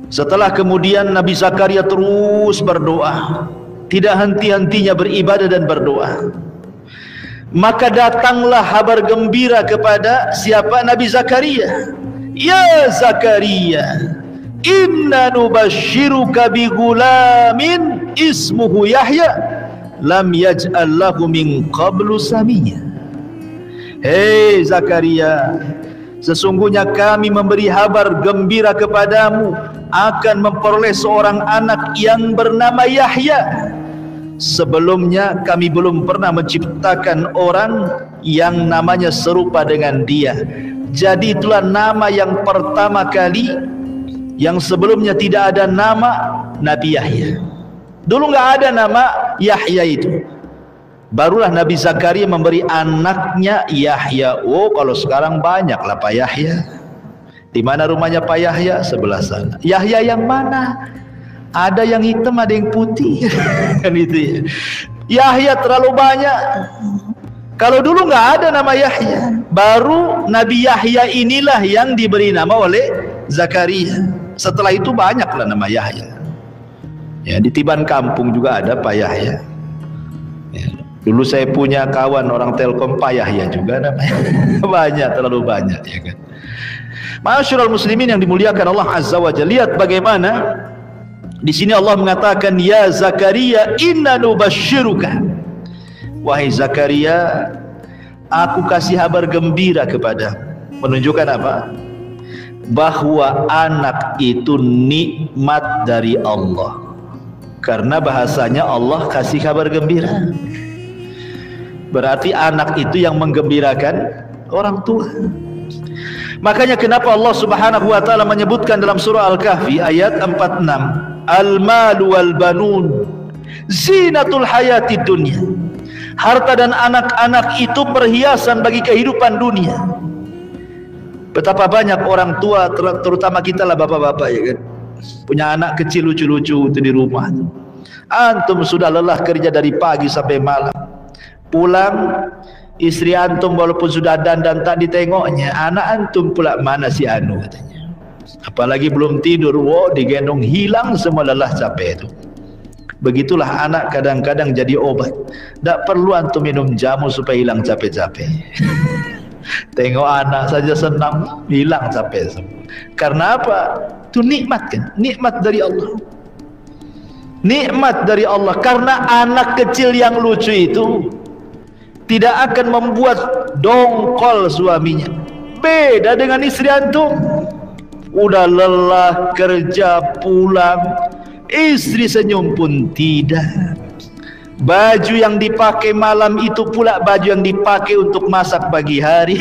setelah kemudian Nabi Zakaria terus berdoa, tidak henti-hentinya beribadah dan berdoa, maka datanglah kabar gembira kepada siapa? Nabi Zakaria. Ya Zakaria, inna nubashiruka bi gulamin ismuhu Yahya lam yaj'al lahu min qablu samiyya. Hei Zakaria, sesungguhnya kami memberi kabar gembira kepadamu akan memperoleh seorang anak yang bernama Yahya. Sebelumnya kami belum pernah menciptakan orang yang namanya serupa dengan dia. Jadi itulah nama yang pertama kali, yang sebelumnya tidak ada nama, Nabi Yahya. Dulu nggak ada nama Yahya itu. Barulah Nabi Zakaria memberi anaknya Yahya. Oh, kalau sekarang banyak lah Pak Yahya. Di mana rumahnya Pak Yahya? Sebelah sana. Yahya yang mana? Ada yang hitam, ada yang putih. Kan itu ya. Yahya terlalu banyak. Kalau dulu nggak ada nama Yahya, baru Nabi Yahya inilah yang diberi nama oleh Zakaria. Setelah itu banyaklah nama Yahya. Ya, di Tiban Kampung juga ada Pak Yahya. Ya. Dulu saya punya kawan orang Telkom, Pak Yahya juga namanya. Banyak, terlalu banyak ya kan. Ma'asyiral muslimin yang dimuliakan Allah Azza wa Jalla, lihat bagaimana di sini Allah mengatakan, ya Zakaria inna nubasyiruka, wahai Zakaria, aku kasih kabar gembira kepada, menunjukkan apa? Bahwa anak itu nikmat dari Allah. Karena bahasanya Allah kasih kabar gembira, berarti anak itu yang menggembirakan orang tua. Makanya kenapa Allah Subhanahu wa taala menyebutkan dalam surah Al-Kahfi ayat 46, al-malu wal banun zinatul hayati dunya. Harta dan anak-anak itu perhiasan bagi kehidupan dunia. Betapa banyak orang tua, terutama kita lah bapak-bapak ya kan, punya anak kecil lucu-lucu itu di rumah. Antum sudah lelah kerja dari pagi sampai malam, pulang istri antum walaupun sudah dandan tak ditengoknya, anak antum pula mana si anu katanya. Apalagi belum tidur, wow, digendong hilang semua lelah capek itu. Begitulah anak kadang-kadang jadi obat. Tak perlu antum minum jamu supaya hilang capek-capek. Tengok anak saja senang, hilang capek semua. Karena apa? Itu nikmat kan? Nikmat dari Allah. Nikmat dari Allah. Karena anak kecil yang lucu itu tidak akan membuat dongkol suaminya. Beda dengan istri antum, udah lelah kerja pulang, istri senyum pun tidak. Baju yang dipakai malam itu pula baju yang dipakai untuk masak pagi hari.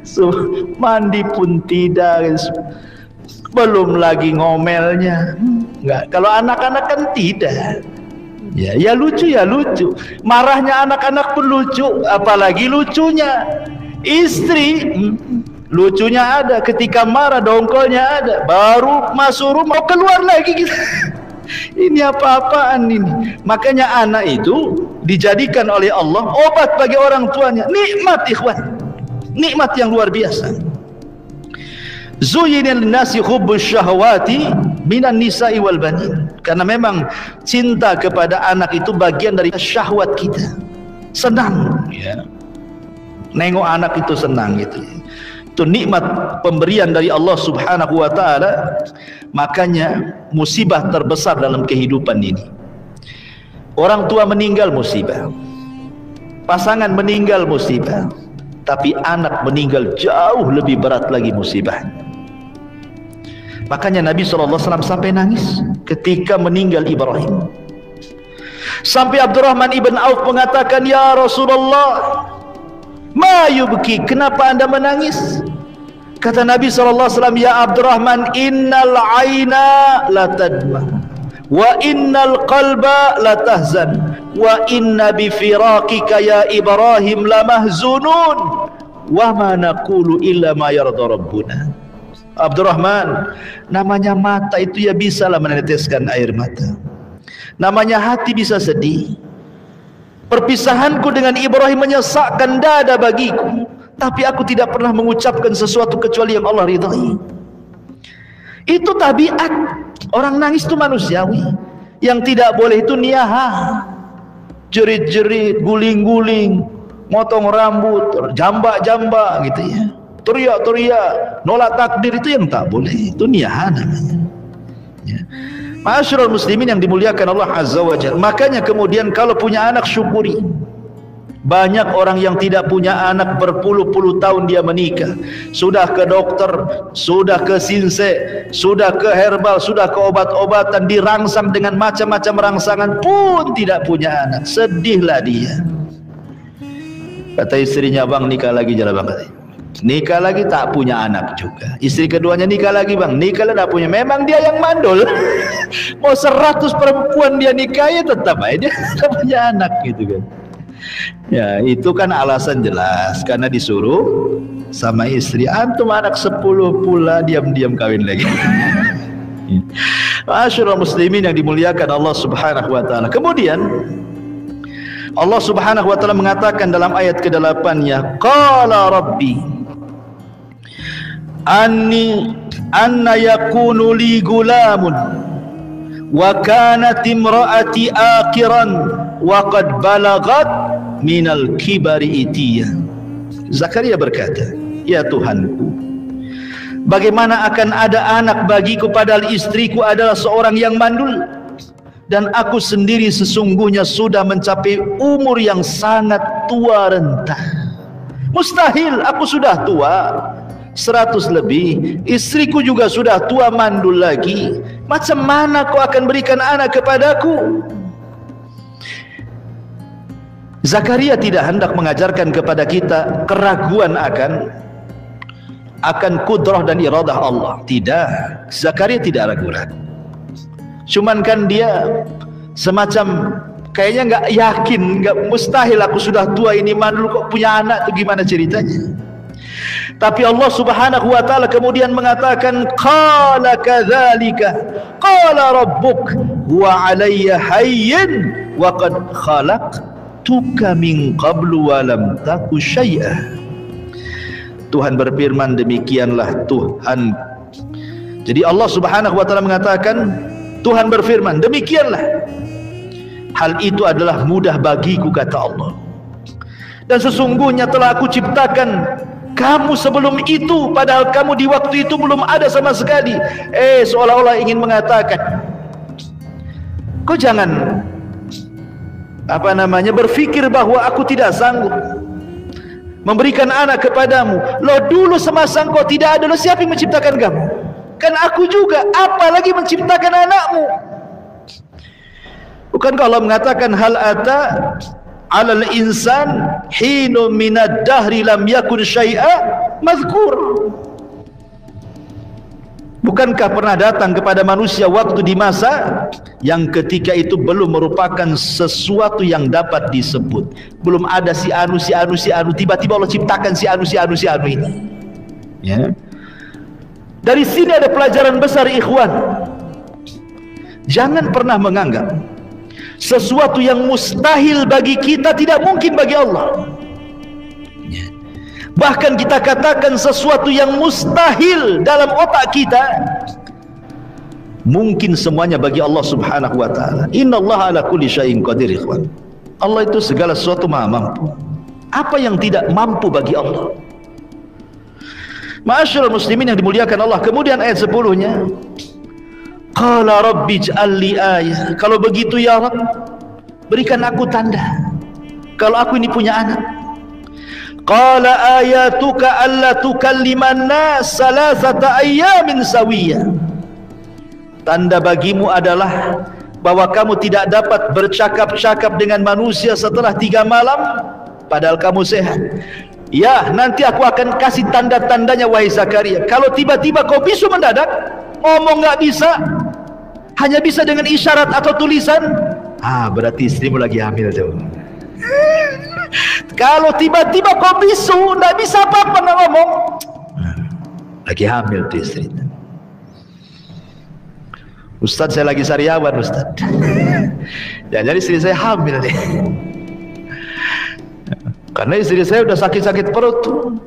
So, mandi pun tidak. Belum lagi ngomelnya. Enggak. Kalau anak-anak kan tidak. Ya lucu ya lucu. Marahnya anak-anak pun lucu, apalagi lucunya istri. Lucunya ada, ketika marah dongkolnya ada. Baru masuk rumah keluar lagi gitu. Ini apa-apaan ini? Makanya anak itu dijadikan oleh Allah obat bagi orang tuanya. Nikmat ikhwan, nikmat yang luar biasa. Zuyyina lin-nasi hubbus syahawati minan nisa'i wal banin. Karena memang cinta kepada anak itu bagian dari syahwat kita. Senang ya. Nengok anak itu senang gitu. Itu nikmat pemberian dari Allah Subhanahu wa taala. Makanya musibah terbesar dalam kehidupan ini, orang tua meninggal musibah, pasangan meninggal musibah, tapi anak meninggal jauh lebih berat lagi musibah. Makanya Nabi SAW sampai nangis ketika meninggal Ibrahim. Sampai Abdurrahman ibn Auf mengatakan, ya Rasulullah, ma yubki, kenapa anda menangis? Kata Nabi SAW, ya Abdurrahman, innal aina la tadma, wa innal qalba la tahzan, wa inna bifiraqika ya Ibrahim la mahzunun, wa ma naqulu illa ma yarda Rabbuna. Abdurrahman, namanya mata itu ya bisalah meneteskan air mata, namanya hati bisa sedih. Perpisahanku dengan Ibrahim menyesakkan dada bagiku, tapi aku tidak pernah mengucapkan sesuatu kecuali yang Allah ridhai. Itu tabiat. Orang nangis itu manusiawi. Yang tidak boleh itu niyaha, jerit-jerit, guling-guling, motong rambut, jambak-jambak gitu ya, teriak-teriak, nolak takdir, itu yang tak boleh. Itu niyaha namanya ya. Ma'asyiral muslimin yang dimuliakan Allah Azza wa Jalla. Makanya kemudian kalau punya anak syukuri. Banyak orang yang tidak punya anak berpuluh-puluh tahun dia menikah, sudah ke dokter, sudah ke sinse, sudah ke herbal, sudah ke obat-obatan, dirangsang dengan macam-macam rangsangan pun tidak punya anak. Sedihlah dia. Kata istrinya, bang nikah lagi jalan bang. Nikah lagi tak punya anak juga. Istri keduanya nikah lagi, bang, nikah lah tak punya. Memang dia yang mandul. Mau 100 perempuan dia nikahnya tetap aja dia tak punya anak gitu kan. Ya itu kan alasan jelas, karena disuruh sama istri. Antum anak 10 pula diam-diam kawin lagi. Ma'asyiral muslimin yang dimuliakan Allah Subhanahu wa taala. Kemudian Allah Subhanahu wa taala mengatakan dalam ayat ke-8-nya, qala rabbi anna yakunu li gulamun wa kanat imraati aqiran wa qad balagat minal kibari itiya. Zakaria berkata, ya Tuhanku, bagaimana akan ada anak bagiku padahal istriku adalah seorang yang mandul, dan aku sendiri sesungguhnya sudah mencapai umur yang sangat tua renta. Mustahil, aku sudah tua 100 lebih, istriku juga sudah tua mandul lagi. Macam mana kau akan berikan anak kepadaku? Zakaria tidak hendak mengajarkan kepada kita keraguan akan kudrah dan iradah Allah. Tidak, Zakaria tidak ragu-ragu. Cuman kan dia semacam kayaknya nggak yakin, nggak, mustahil aku sudah tua ini mandul kok punya anak, itu gimana ceritanya? Tapi Allah Subhanahu wa taala kemudian mengatakan, qala kadzalika qala rabbuk huwa 'alayya hayyin wa qad khalaqtuka min qablu wa lam taku syai'a. Tuhan berfirman, demikianlah Tuhan. Jadi Allah Subhanahu wa taala mengatakan, Tuhan berfirman, demikianlah hal itu adalah mudah bagiku, kata Allah. Dan sesungguhnya telah aku ciptakan kamu sebelum itu, padahal kamu di waktu itu belum ada sama sekali. Seolah-olah ingin mengatakan, kau jangan berpikir bahwa aku tidak sanggup memberikan anak kepadamu. Loh, dulu semasa engkau tidak ada, loh, siapa yang menciptakan kamu? Kan aku juga, apalagi menciptakan anakmu. Bukankah Allah mengatakan, hal ata 'alal insan hinu minad dahri lam yakun syai'a mazkur. Bukankah pernah datang kepada manusia waktu di masa yang ketika itu belum merupakan sesuatu yang dapat disebut, belum ada si anu, tiba-tiba Allah ciptakan si anu ini, ya. Dari sini ada pelajaran besar, ikhwan. Jangan pernah menganggap sesuatu yang mustahil bagi kita tidak mungkin bagi Allah. Bahkan kita katakan sesuatu yang mustahil dalam otak kita mungkin semuanya bagi Allah Subhanahu wa taala. Innallaha ala kulli syai'in qadir, ikhwan. Allah itu segala sesuatu maha mampu. Apa yang tidak mampu bagi Allah? Ma'asyiral muslimin yang dimuliakan Allah. Kemudian ayat 10-nya, qala rabbi ij'al li ayah. Kalau begitu ya Rabb, berikan aku tanda kalau aku ini punya anak. Qala ayatuka alla tukalliman nas salasata ayyamin sawiyya. Tanda bagimu adalah bahwa kamu tidak dapat bercakap-cakap dengan manusia setelah 3 malam padahal kamu sehat. Ya, nanti aku akan kasih tanda-tandanya, wahai Zakaria. Kalau tiba-tiba kau bisu mendadak, ngomong nggak bisa, hanya bisa dengan isyarat atau tulisan, berarti istrimu lagi hamil tuh. Kalau tiba-tiba kau bisu, nggak bisa apa-apa, nggak ngomong, lagi hamil tuh istri. Ustadz, saya lagi sariawan, Ustadz. Ya, jadi istri saya hamil nih. Karena istri saya udah sakit-sakit perut tuh,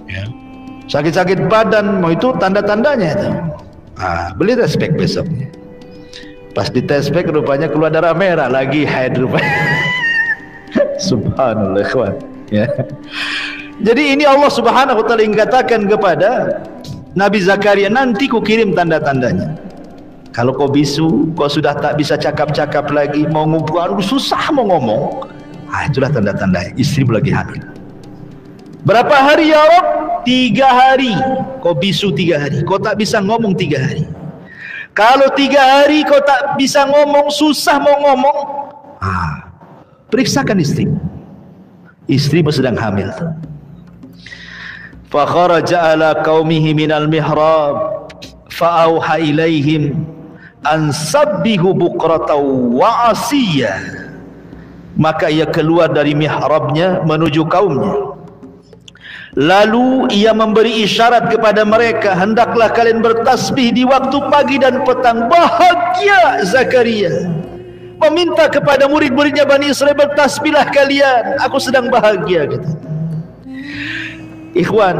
ya. Sakit-sakit badan, mau itu tanda-tandanya itu. Beli tespek besoknya. Pas di tespek rupanya keluar darah merah, lagi haid rupanya. Subhanallah, ikhwan, ya. Jadi ini Allah Subhanahu wa taala yang katakan kepada Nabi Zakaria, nanti ku kirim tanda-tandanya. Kalau kau bisu, kau sudah tak bisa cakap-cakap lagi, mau ngumpul susah mau ngomong, itulah tanda-tanda istrimu lagi hamil. Berapa hari ya Rabb? 3 hari. Kau bisu 3 hari, kau tak bisa ngomong 3 hari. Kalau 3 hari kau tak bisa ngomong, susah mau ngomong, periksakan istrimu sedang hamil. Fa kharaja ala qaumihi minal mihrab fa auha ilaihim an sabbihu bukratan wa asiyya. Maka ia keluar dari mihrabnya menuju kaumnya. Lalu ia memberi isyarat kepada mereka, hendaklah kalian bertasbih di waktu pagi dan petang. Bahagia Zakaria meminta kepada murid-muridnya Bani Israel, bertasbihlah kalian, aku sedang bahagia, kata. Ikhwan,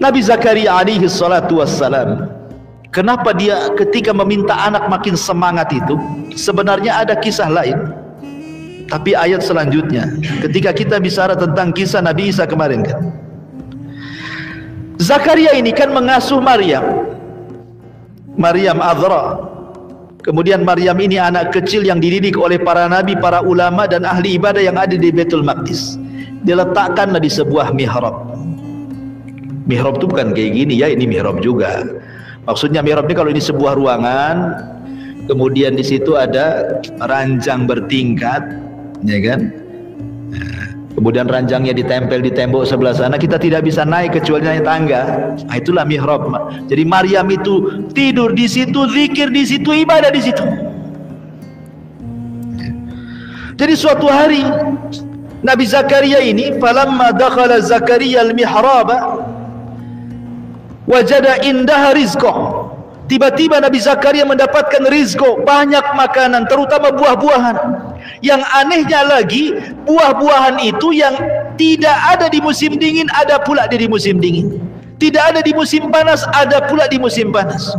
Nabi Zakaria alaihi salatu wassalam Kenapa dia ketika meminta anak makin semangat itu? Sebenarnya ada kisah lain. Tapi ayat selanjutnya, ketika kita bicara tentang kisah Nabi Isa kemarin kan, Zakaria ini kan mengasuh Maryam Azra. Kemudian Maryam ini anak kecil yang dididik oleh para nabi, para ulama dan ahli ibadah yang ada di Baitul Maqdis. Diletakkanlah di sebuah mihrab. Mihrab itu bukan kayak gini ya, ini mihrab juga. Maksudnya mihrab ini kalau ini sebuah ruangan, kemudian di situ ada ranjang bertingkat, ya kan? Kemudian ranjangnya ditempel di tembok sebelah sana, kita tidak bisa naik kecuali naik tangga. Nah, itulah mihrab. Jadi Maryam itu tidur di situ, zikir di situ, ibadah di situ. Jadi suatu hari Nabi Zakaria ini, falamma dakhala Zakaria al-mihraba wajada indaha rizqah. Tiba-tiba Nabi Zakaria mendapatkan rizqah, banyak makanan, terutama buah-buahan. Yang anehnya lagi, buah-buahan itu yang tidak ada di musim dingin, ada pula di musim dingin. Tidak ada di musim panas, ada pula di musim panas.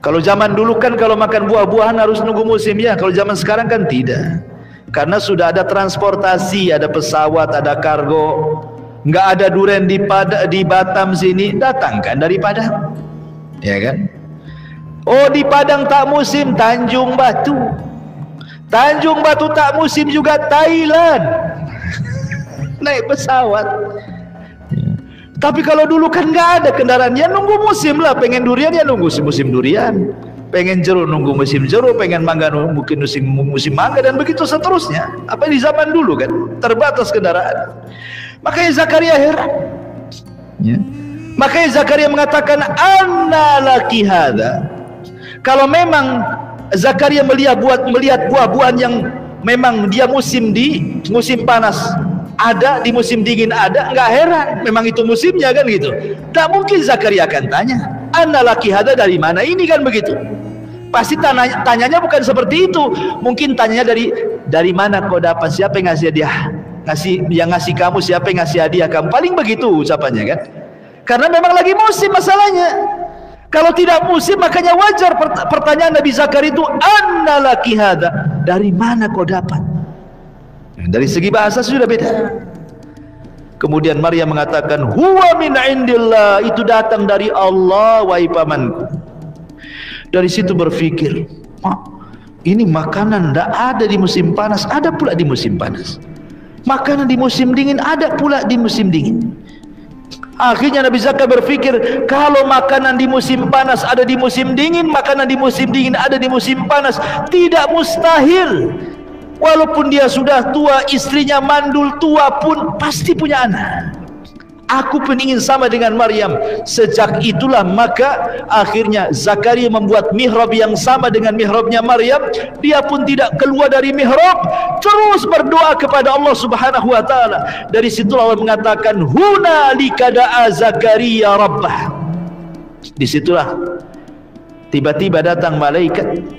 Kalau zaman dulu kan kalau makan buah-buahan harus nunggu musimnya. Kalau zaman sekarang kan tidak. Karena sudah ada transportasi, ada pesawat, ada kargo. Nggak ada durian di Batam sini, datangkan dari Padang, ya kan? Oh, di Padang tak musim, Tanjung Batu tak musim juga, Thailand. Naik pesawat. Tapi kalau dulu kan nggak ada kendaraan, ya nunggu musim lah. Pengen durian ya nunggu musim durian, pengen jeruk nunggu musim jeruk, pengen mangga mungkin musim mangga, dan begitu seterusnya. Apa di zaman dulu kan terbatas kendaraan. Makanya Zakaria heran, ya. Makanya Zakaria mengatakan, anna laki hadza. Kalau memang Zakaria melihat buah-buahan yang memang dia musim panas ada, di musim dingin ada, nggak heran, memang itu musimnya kan gitu. Tak mungkin Zakaria akan tanya, anna laki hadza, dari mana ini kan begitu. Pasti tanyanya bukan seperti itu. Mungkin tanyanya dari mana kau dapat, siapa yang ngasih hadiah, ngasih kamu, siapa yang ngasih hadiah kamu, paling begitu ucapannya kan. Karena memang lagi musim masalahnya. Kalau tidak musim, makanya wajar pertanyaan Nabi Zakaria itu, anna laki hadza, dari mana kau dapat. Dari segi bahasa sudah beda. Kemudian Maryam mengatakan, huwa min indillah, itu datang dari Allah wahai pamanku. Dari situ berpikir, ini makanan tidak ada di musim panas, ada pula di musim panas. Makanan di musim dingin ada pula di musim dingin. Akhirnya Nabi Zakaria berpikir, kalau makanan di musim panas ada di musim dingin, makanan di musim dingin ada di musim panas, tidak mustahil. Walaupun dia sudah tua, istrinya mandul, tua pun pasti punya anak. Aku pun ingin sama dengan Maryam. Sejak itulah maka akhirnya Zakaria membuat mihrab yang sama dengan mihrabnya Maryam. Dia pun tidak keluar dari mihrab, terus berdoa kepada Allah Subhanahu wa taala. Dari situ Allah mengatakan, hunalika da'a Zakaria rabbah. Disitulah tiba-tiba datang malaikat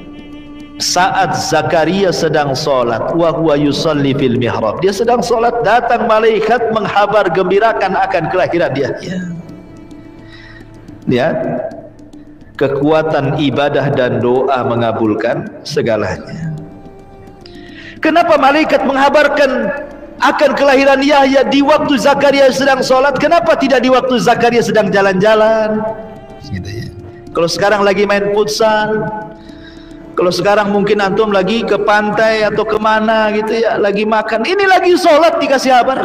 saat Zakaria sedang solat, wa huwa yusalli fil mihrab. Dia sedang solat, datang malaikat menghabar gembirakan akan kelahiran dia. Lihat kekuatan ibadah dan doa mengabulkan segalanya. Kenapa malaikat menghabarkan akan kelahiran Yahya di waktu Zakaria sedang solat? Kenapa tidak di waktu Zakaria sedang jalan-jalan? Gitu ya. Kalau sekarang lagi main futsal, kalau sekarang mungkin antum lagi ke pantai atau kemana gitu ya, lagi makan, ini lagi sholat dikasih kabar.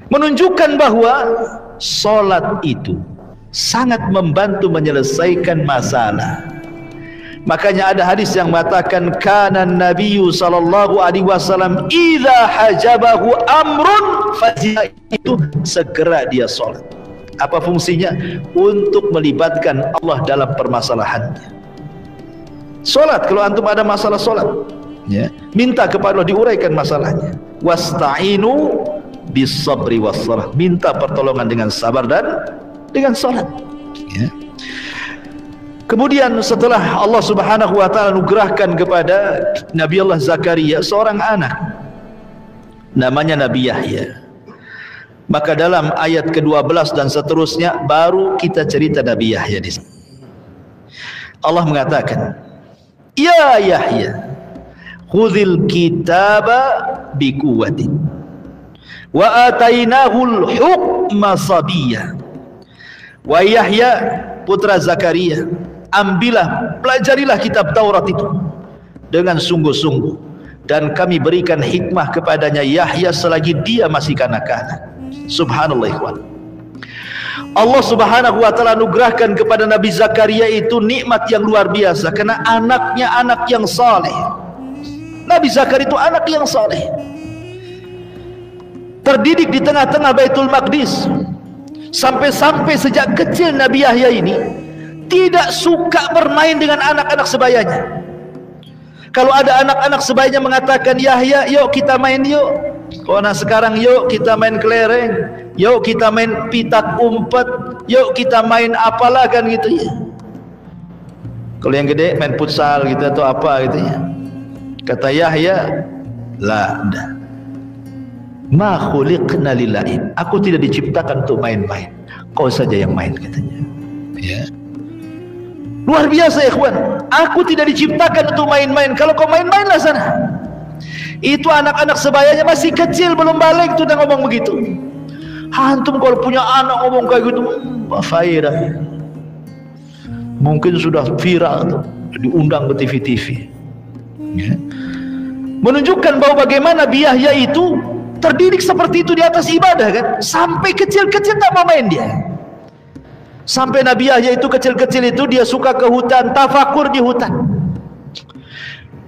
Menunjukkan bahwa sholat itu sangat membantu menyelesaikan masalah. Makanya ada hadis yang mengatakan, kana nabiyyu sallallahu alaihi wasallam idza hajabahu amrun fajia, itu segera dia sholat. Apa fungsinya? Untuk melibatkan Allah dalam permasalahannya. Solat, kalau antum ada masalah solat, ya, minta kepada Allah diuraikan masalahnya. Wasta'inu bis-sabri was-salah, minta pertolongan dengan sabar dan dengan solat. Ya. Kemudian setelah Allah Subhanahu wa taala anugerahkan kepada Nabi Allah Zakaria seorang anak, namanya Nabi Yahya. Maka dalam ayat ke-12 dan seterusnya baru kita cerita Nabi Yahya di sini. Allah mengatakan, "Ya Yahya, khudhil kitaba biquwwatin wa atainahul hukma sabiyya." Wa Yahya putra Zakaria, ambillah, pelajarilah kitab Taurat itu dengan sungguh-sungguh, dan kami berikan hikmah kepadanya Yahya selagi dia masih kanak-kanak. Subhanallah ikhwan. Allah subhanahu wa ta'ala anugerahkan kepada Nabi Zakaria itu nikmat yang luar biasa, karena anaknya anak yang saleh. Nabi Zakaria itu anak yang saleh, terdidik di tengah-tengah Baitul Maqdis. Sampai-sampai sejak kecil Nabi Yahya ini tidak suka bermain dengan anak-anak sebayanya. Kalau ada anak-anak sebayanya mengatakan, "Yahya, yuk kita main yuk." Kalau anak sekarang, "Yuk kita main kelereng, yuk kita main pitak umpet, yuk kita main apalah," kan gitu ya. Kalau yang gede main futsal gitu atau apa gitu ya. Kata Yahya, "La, dah. Ma khuliqna lil'aib." Aku tidak diciptakan untuk main-main. Kau saja yang main, katanya. Ya. Luar biasa ikhwan. Aku tidak diciptakan untuk main-main. Kalau kau main-mainlah sana. Itu anak-anak sebayanya masih kecil, belum balik tuh udah ngomong begitu. Antum kalau punya anak ngomong kayak gitu, faedah. Mungkin sudah viral tuh, diundang ke TV-TV. Ya. Menunjukkan bahwa bagaimana Nabi Yahya itu terdidik seperti itu di atas ibadah kan. Sampai kecil-kecil tak mau main dia. Sampai Nabi Yahya itu kecil-kecil itu dia suka ke hutan, tafakur di hutan.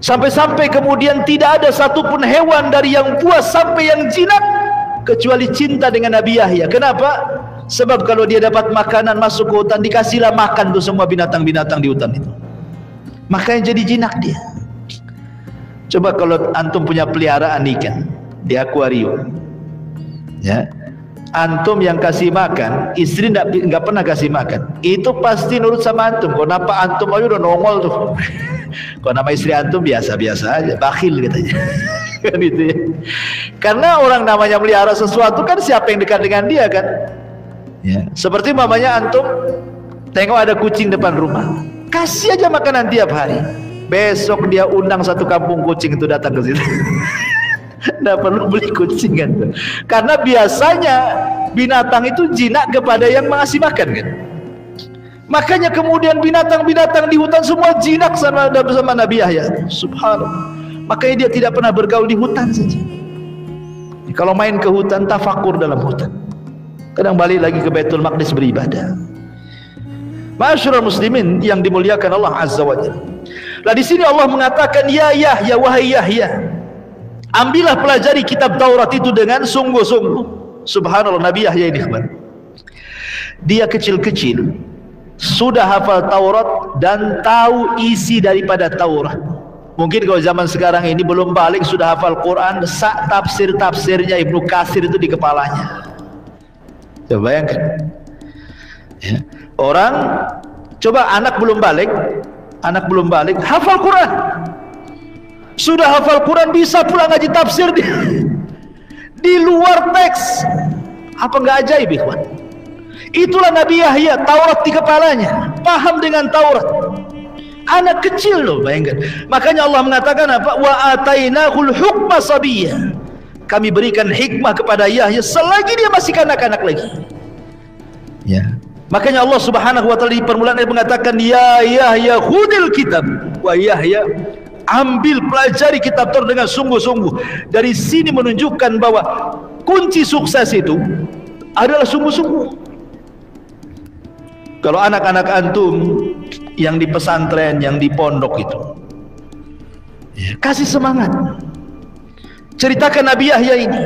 Sampai-sampai kemudian tidak ada satupun hewan dari yang buas sampai yang jinak kecuali cinta dengan Nabi Yahya. Kenapa? Sebab kalau dia dapat makanan masuk ke hutan, dikasihlah makan tuh semua binatang-binatang di hutan itu. Makanya jadi jinak dia. Coba kalau antum punya peliharaan ikan di akuarium, ya, antum yang kasih makan, istri nggak pernah kasih makan, itu pasti nurut sama antum. Kok nampak antum aja udah nongol tuh. Kok nama istri antum biasa-biasa aja, bakhil katanya. Kan itu ya. Karena orang namanya melihara sesuatu kan siapa yang dekat dengan dia kan. Ya. Seperti mamanya antum tengok ada kucing depan rumah, kasih aja makanan tiap hari. Besok dia undang satu kampung kucing itu datang ke situ. Nggak perlu beli kucing kan. Karena biasanya binatang itu jinak kepada yang mengasih makan kan. Makanya kemudian binatang-binatang di hutan semua jinak sama Nabi Yahya. Subhanallah. Makanya dia tidak pernah bergaul di hutan saja. Kalau main ke hutan, tafakur dalam hutan. Kadang balik lagi ke Baitul Maqdis beribadah. Ma'asyiral muslimin yang dimuliakan Allah Azza wa Jalla. Lah di sini Allah mengatakan, "Ya Yahya, wahai Yahya, ambillah pelajari kitab Taurat itu dengan sungguh-sungguh." Subhanallah, Nabi Yahya ini dia kecil-kecil sudah hafal Taurat dan tahu isi daripada Taurat. Mungkin kalau zaman sekarang ini belum balik sudah hafal Quran, tafsir-tafsirnya Ibnu Katsir itu di kepalanya. Coba bayangkan. Ya. Orang coba anak belum balik hafal Quran. Sudah hafal Quran bisa pula ngaji tafsir di luar teks. Apa enggak ajaib ikhwan? Itulah Nabi Yahya, Taurat di kepalanya, paham dengan Taurat. Anak kecil loh, bayangkan. Makanya Allah mengatakan apa? Wa atainahul hukma sabiyya. Kami berikan hikmah kepada Yahya selagi dia masih kanak-kanak lagi. Ya. Makanya Allah Subhanahu wa taala di permulaan ayat mengatakan, "Ya Yahya khudil kitab." Wa Yahya, ambil pelajari kitab Taurat dengan sungguh-sungguh. Dari sini menunjukkan bahwa kunci sukses itu adalah sungguh-sungguh. Kalau anak-anak antum yang di pesantren, yang di pondok itu, ya, kasih semangat. Ceritakan Nabi Yahya ini.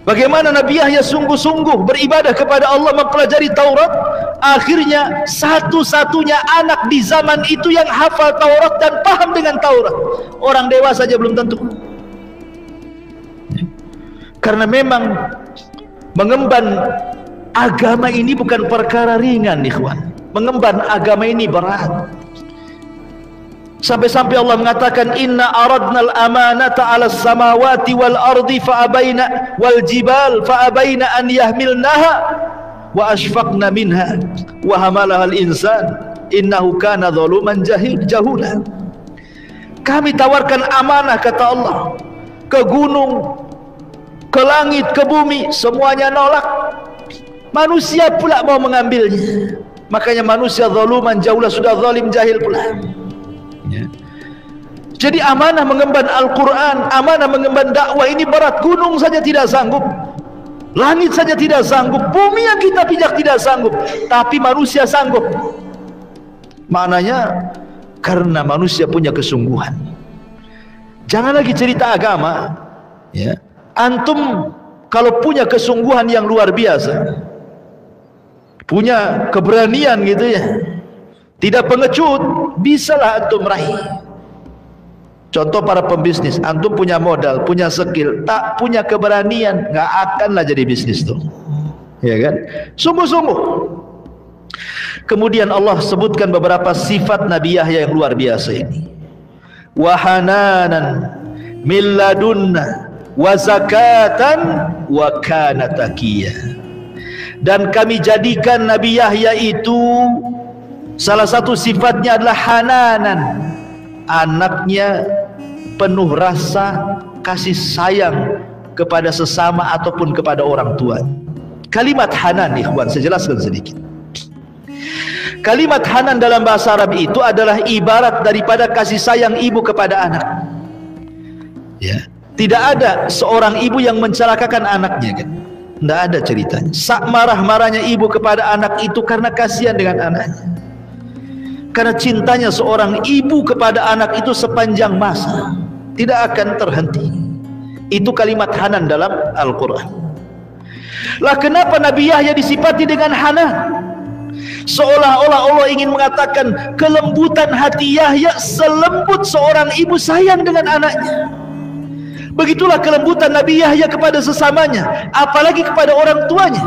Bagaimana Nabi Yahya sungguh-sungguh beribadah kepada Allah, mempelajari Taurat. Akhirnya satu-satunya anak di zaman itu yang hafal Taurat dan paham dengan Taurat. Orang dewasa saja belum tentu. Karena memang mengemban agama ini bukan perkara ringan, ikhwan. Mengemban agama ini berat. Sampai-sampai Allah mengatakan inna aradnal amanata 'alas samawati wal ardi fa abaina wal jibal fa abaina an yahmilnaha wa ashfaqna minha wa hamalaha al insan innahu kana zaluman jahula. Kami tawarkan amanah, kata Allah, ke gunung, ke langit, ke bumi, semuanya nolak. Manusia pula mau mengambilnya. Makanya manusia zaluman jahula, sudah zalim jahil pula. Ya. Jadi amanah mengemban Al-Quran, amanah mengemban dakwah ini berat. Gunung saja tidak sanggup, langit saja tidak sanggup, bumi yang kita pijak tidak sanggup, tapi manusia sanggup. Maknanya karena manusia punya kesungguhan. Jangan lagi cerita agama, ya. Antum kalau punya kesungguhan yang luar biasa, punya keberanian gitu ya, tidak pengecut, bisalah antum raih. Contoh para pembisnis, antum punya modal, punya skill, tak punya keberanian, nggak akanlah jadi bisnis tuh, ya kan? Sungguh-sungguh. Kemudian Allah sebutkan beberapa sifat Nabi Yahya yang luar biasa ini. Wa hananan min ladunna wa zakatan wa kana taqiyya. Dan kami jadikan Nabi Yahya itu salah satu sifatnya adalah hananan. Anaknya penuh rasa kasih sayang kepada sesama ataupun kepada orang tua. Kalimat hanan, ikhwan, saya jelaskan sedikit. Kalimat hanan dalam bahasa Arab itu adalah ibarat daripada kasih sayang ibu kepada anak. Ya, tidak ada seorang ibu yang mencelakakan anaknya, kan? Tidak ada ceritanya. Sak marah-marahnya ibu kepada anak itu karena kasihan dengan anaknya. Karena cintanya seorang ibu kepada anak itu sepanjang masa, tidak akan terhenti. Itu kalimat hanan dalam Al-Quran. Lah kenapa Nabi Yahya disifati dengan hanan? Seolah-olah Allah ingin mengatakan kelembutan hati Yahya selembut seorang ibu sayang dengan anaknya. Begitulah kelembutan Nabi Yahya kepada sesamanya, apalagi kepada orang tuanya.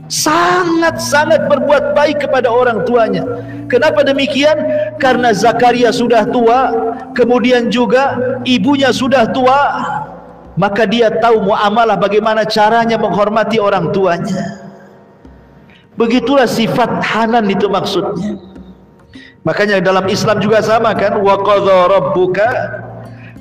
Sangat-sangat berbuat baik kepada orang tuanya. Kenapa demikian? Karena Zakaria sudah tua, kemudian juga ibunya sudah tua, maka dia tahu muamalah, bagaimana caranya menghormati orang tuanya. Begitulah sifat hanan itu maksudnya. Makanya dalam Islam juga sama, kan? Wa qadha rabbuka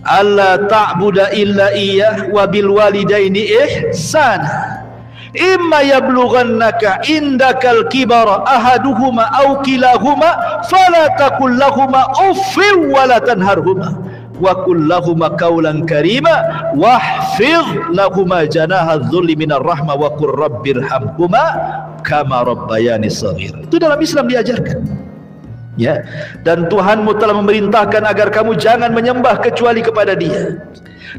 alla ta'budu illa iyyah wa bil walidaini ihsana. Imma yablughannaka indakal kibara ahaduhuma aw kilahuma fala taqul lahumā uffin wa la tanharhumā wa qul lahumā qawlan karīmā wahfidh lahumā janāha adh-dhulli minar rahmah wa qur rabbirhamhumā kama rabbayani shaghira. Itu dalam Islam diajarkan, ya. Dan Tuhanmu telah memerintahkan agar kamu jangan menyembah kecuali kepada Dia,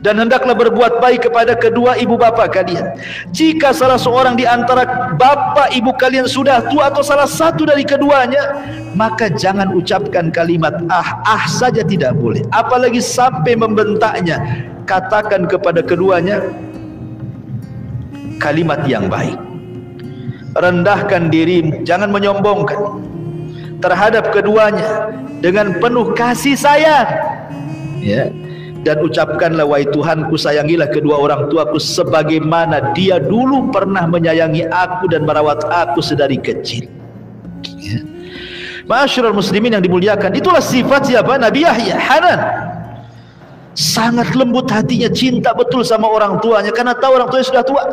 dan hendaklah berbuat baik kepada kedua ibu bapa kalian. Jika salah seorang di antara bapa ibu kalian sudah tua atau salah satu dari keduanya, maka jangan ucapkan kalimat ah saja, tidak boleh, apalagi sampai membentaknya. Katakan kepada keduanya kalimat yang baik. Rendahkan dirimu, jangan menyombongkan terhadap keduanya dengan penuh kasih sayang, ya. Dan ucapkanlah, wahai Tuhanku, sayangilah kedua orang tuaku sebagaimana dia dulu pernah menyayangi aku dan merawat aku sedari kecil, ya. Ma'asyiral muslimin yang dimuliakan, itulah sifat siapa? Nabi Yahya, hanan. Sangat lembut hatinya, cinta betul sama orang tuanya karena tahu orang tuanya sudah tua.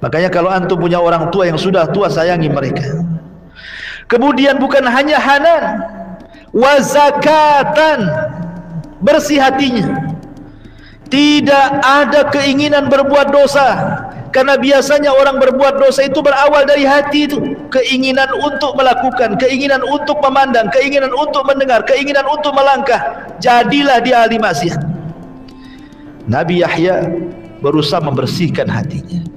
Makanya kalau antum punya orang tua yang sudah tua, sayangi mereka. Kemudian bukan hanya hanan, wa zakatan, bersih hatinya. Tidak ada keinginan berbuat dosa, karena biasanya orang berbuat dosa itu berawal dari hati itu. Keinginan untuk melakukan, keinginan untuk memandang, keinginan untuk mendengar, keinginan untuk melangkah. Jadilah dia ahli maksiat. Nabi Yahya berusaha membersihkan hatinya.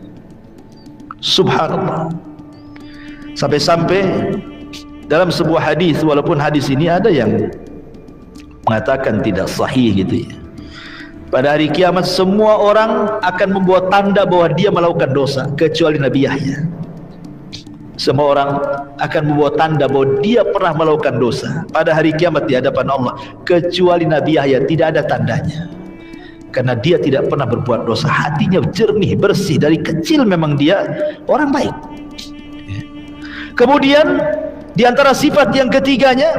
Subhanallah. Sampai-sampai dalam sebuah hadis, walaupun hadis ini ada yang mengatakan tidak sahih gitu ya, pada hari kiamat semua orang akan membawa tanda bahwa dia melakukan dosa kecuali Nabi Yahya. Semua orang akan membawa tanda bahwa dia pernah melakukan dosa pada hari kiamat di hadapan Allah, kecuali Nabi Yahya tidak ada tandanya, karena dia tidak pernah berbuat dosa. Hatinya jernih, bersih, dari kecil memang dia orang baik. Kemudian di antara sifat yang ketiganya,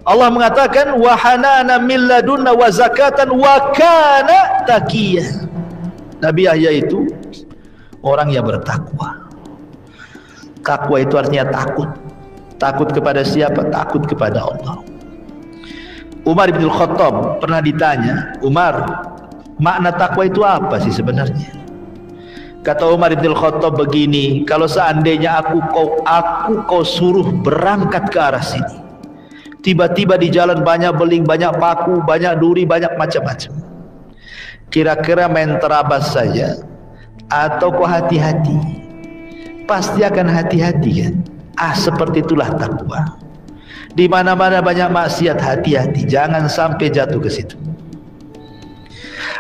Allah mengatakan wa hanana min ladunna wa zakatan wa kana taqiyya. Nabi Yahya itu orang yang bertakwa. Takwa itu artinya takut. Takut kepada siapa? Takut kepada Allah. Umar bin Khattab pernah ditanya, Umar, makna takwa itu apa sih sebenarnya? Kata Umar bin Khattab begini, kalau seandainya kau suruh berangkat ke arah sini, tiba-tiba di jalan banyak beling, banyak paku, banyak duri, banyak macam-macam, kira-kira main terabas saja atau kau hati-hati? Pasti akan hati-hati kan? Seperti itulah takwa. Di mana-mana banyak maksiat, hati-hati, jangan sampai jatuh ke situ.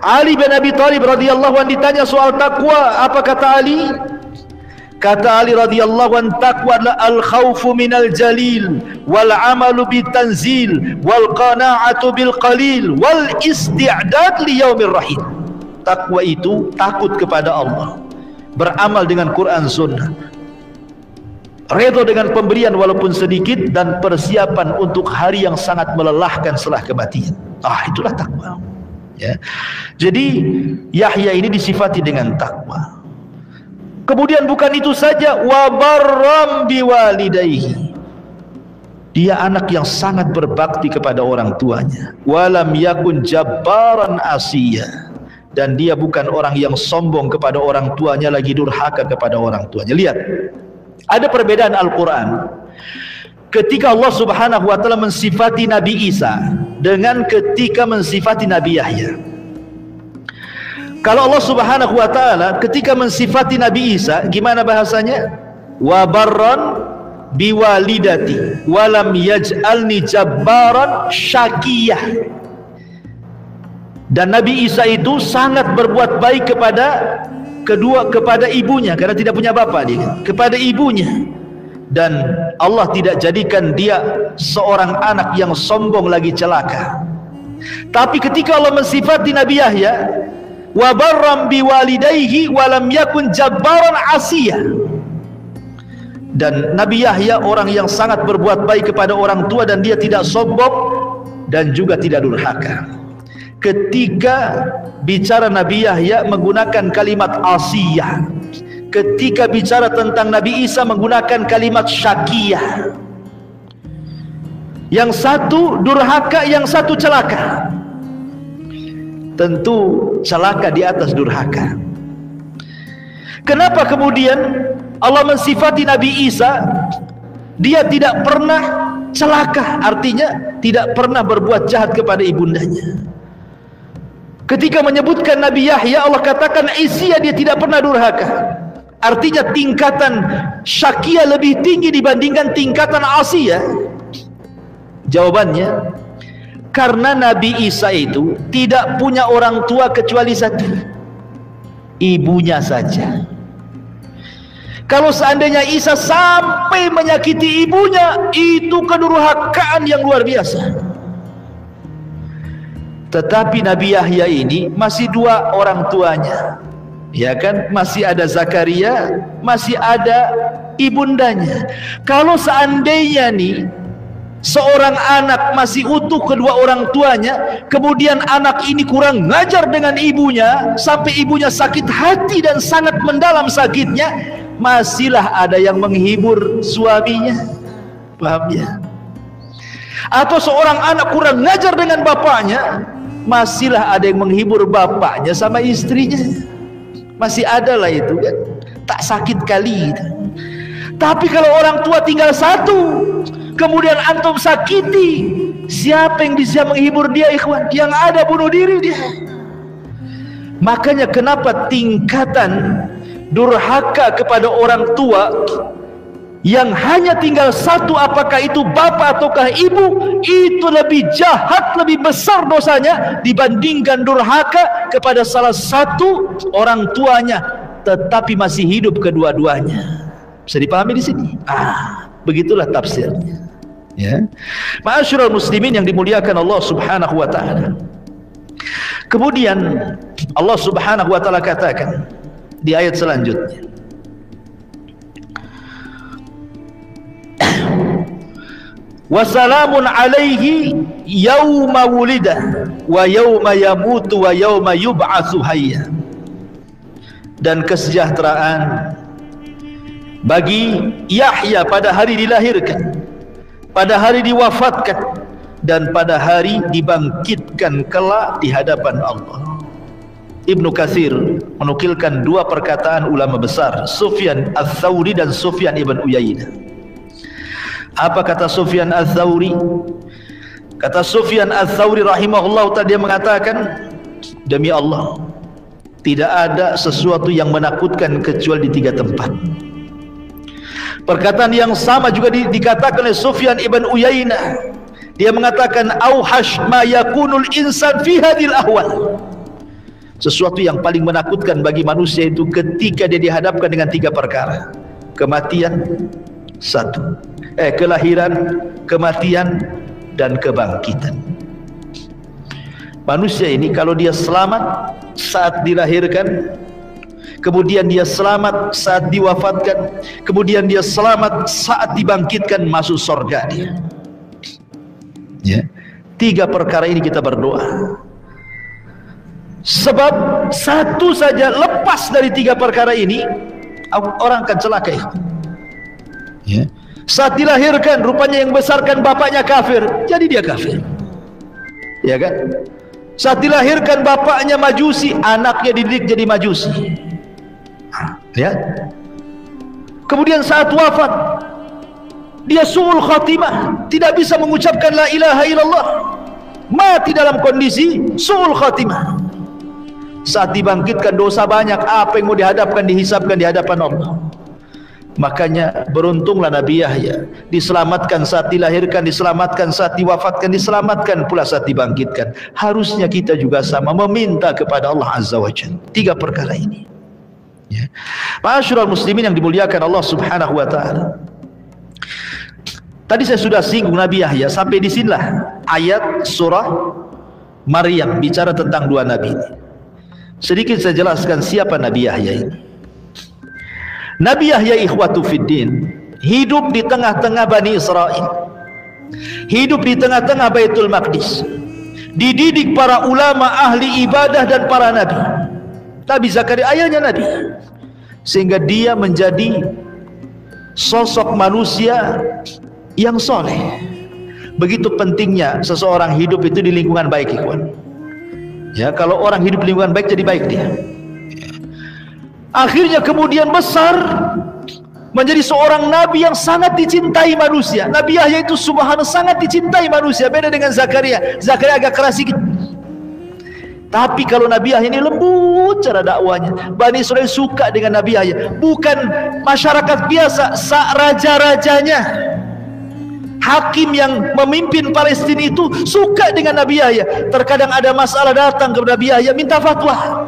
Ali bin Abi Thalib radhiyallahu anhu ditanya soal takwa, apa kata Ali? Kata Ali radhiyallahu anhu, taqwa adalah al-khawfu minal jalil wal amalu bitanzil wal qana'atu bil qalil wal isti'dad li yaumir rahim. Takwa itu takut kepada Allah, beramal dengan Quran Sunnah, redha dengan pemberian walaupun sedikit, dan persiapan untuk hari yang sangat melelahkan setelah kematian. Itulah takwa. Ya. Jadi Yahya ini disifati dengan takwa. Kemudian bukan itu saja, wa barram biwalidayhi. Dia anak yang sangat berbakti kepada orang tuanya. Walam yakun jabbaran asiyya. Dan dia bukan orang yang sombong kepada orang tuanya, lagi durhaka kepada orang tuanya. Lihat, ada perbedaan Al-Quran ketika Allah subhanahu wa ta'ala mensifati Nabi Isa dengan ketika mensifati Nabi Yahya. Kalau Allah subhanahu wa ta'ala ketika mensifati Nabi Isa, gimana bahasanya? Wa barran biwalidati walam yaj'alni jabbaran syakiyah. Dan Nabi Isa itu sangat berbuat baik kepada ibunya, karena tidak punya bapak dia, kepada ibunya. Dan Allah tidak jadikan dia seorang anak yang sombong lagi celaka. Tapi ketika Allah mensifati Nabi Yahya, wa barram biwalidayhi wa lam yakun jabbaran asiyah. Dan Nabi Yahya orang yang sangat berbuat baik kepada orang tua, dan dia tidak sombong dan juga tidak durhaka. Ketika bicara Nabi Yahya menggunakan kalimat asiyah, ketika bicara tentang Nabi Isa menggunakan kalimat syakiyah. Yang satu durhaka, yang satu celaka. Tentu celaka di atas durhaka. Kenapa kemudian Allah mensifati Nabi Isa, dia tidak pernah celaka, artinya tidak pernah berbuat jahat kepada ibundanya. Ketika menyebutkan Nabi Yahya, Allah katakan Isya, dia tidak pernah durhaka. Artinya tingkatan syakiyah lebih tinggi dibandingkan tingkatan asiyah. Jawabannya, karena Nabi Isa itu tidak punya orang tua kecuali satu, ibunya saja. Kalau seandainya Isa sampai menyakiti ibunya, itu kedurhakaan yang luar biasa. Tetapi Nabi Yahya ini masih dua orang tuanya, ya kan? Masih ada Zakaria, masih ada ibundanya. Kalau seandainya nih seorang anak masih utuh kedua orang tuanya, kemudian anak ini kurang ngajar dengan ibunya sampai ibunya sakit hati dan sangat mendalam sakitnya, masihlah ada yang menghibur suaminya. Paham ya? Atau seorang anak kurang ngajar dengan bapaknya, masihlah ada yang menghibur bapaknya sama istrinya. Masih ada lah itu kan, tak sakit kali itu. Tapi kalau orang tua tinggal satu, kemudian antum sakiti, siapa yang bisa menghibur dia, ikhwan? Yang ada bunuh diri dia. Makanya kenapa tingkatan durhaka kepada orang tua yang hanya tinggal satu, apakah itu bapak ataukah ibu, itu lebih jahat, lebih besar dosanya dibandingkan durhaka kepada salah satu orang tuanya tetapi masih hidup kedua-duanya. Bisa dipahami di sini. Begitulah tafsirnya. Ya. Ma'asyiral muslimin yang dimuliakan Allah Subhanahu wa taala. Kemudian Allah Subhanahu wa taala katakan di ayat selanjutnya, Wassalamun alaihi yawma wulida wa yawma yamutu wa yawma yub'atsu hayya. Dan kesejahteraan bagi Yahya pada hari dilahirkan, pada hari diwafatkan, dan pada hari dibangkitkan kelak di hadapan Allah. Ibnu Katsir menukilkan dua perkataan ulama besar, Sufyan Ats-Tsauri dan Sufyan ibn Uyainah. Apa kata Sufyan Ats-Tsauri? Kata Sufyan Ats-Tsauri rahimahullah tadi, dia mengatakan, demi Allah, tidak ada sesuatu yang menakutkan kecuali di 3 tempat. Perkataan yang sama juga dikatakan oleh Sufyan ibn Uyainah. Dia mengatakan, auhash ma yakunul insan fi hadhil ahwal. Sesuatu yang paling menakutkan bagi manusia itu ketika dia dihadapkan dengan 3 perkara. Kematian, kelahiran, kematian, dan kebangkitan. Manusia ini kalau dia selamat saat dilahirkan, kemudian dia selamat saat diwafatkan, kemudian dia selamat saat dibangkitkan, masuk surga dia. Ya. 3 perkara ini kita berdoa. Sebab satu saja lepas dari 3 perkara ini, orang akan celaka. Ya. Saat dilahirkan, rupanya yang besarkan bapaknya kafir, jadi dia kafir. Ya kan? Saat dilahirkan bapaknya majusi, anaknya dididik jadi majusi. Lihat. Kemudian saat wafat, dia su'ul khatimah, tidak bisa mengucapkan la ilaha illallah, mati dalam kondisi su'ul khatimah. Saat dibangkitkan, dosa banyak, apa yang mau dihadapkan, dihisabkan di hadapan Allah. Makanya beruntunglah Nabi Yahya, diselamatkan saat dilahirkan, diselamatkan saat diwafatkan, diselamatkan pula saat dibangkitkan. Harusnya kita juga sama, meminta kepada Allah Azza wa Jalla 3 perkara ini. Ya. Ma'asyiral muslimin yang dimuliakan Allah Subhanahu wa taala. Tadi saya sudah singgung Nabi Yahya, sampai di sinilah ayat surah Maryam bicara tentang 2 nabi ini. Sedikit saya jelaskan siapa Nabi Yahya ini. Nabi Yahya ikhwatu fiddin hidup di tengah-tengah Bani Israel, hidup di tengah-tengah Baitul Maqdis, dididik para ulama ahli ibadah dan para nabi. Nabi Zakaria ayahnya nabi, sehingga dia menjadi sosok manusia yang soleh. Begitu pentingnya seseorang hidup itu di lingkungan baik, ikhwan. Ya, kalau orang hidup di lingkungan baik, jadi baik dia. Akhirnya kemudian besar menjadi seorang nabi yang sangat dicintai manusia. Nabi Yahya itu subhanallah sangat dicintai manusia, beda dengan Zakaria. Zakaria agak keras sedikit. Tapi kalau Nabi Yahya ini lembut cara dakwanya. Bani Israel suka dengan Nabi Yahya. Bukan masyarakat biasa, raja-rajanya, hakim yang memimpin Palestina itu suka dengan Nabi Yahya. Terkadang ada masalah datang ke Nabi Yahya minta fatwa.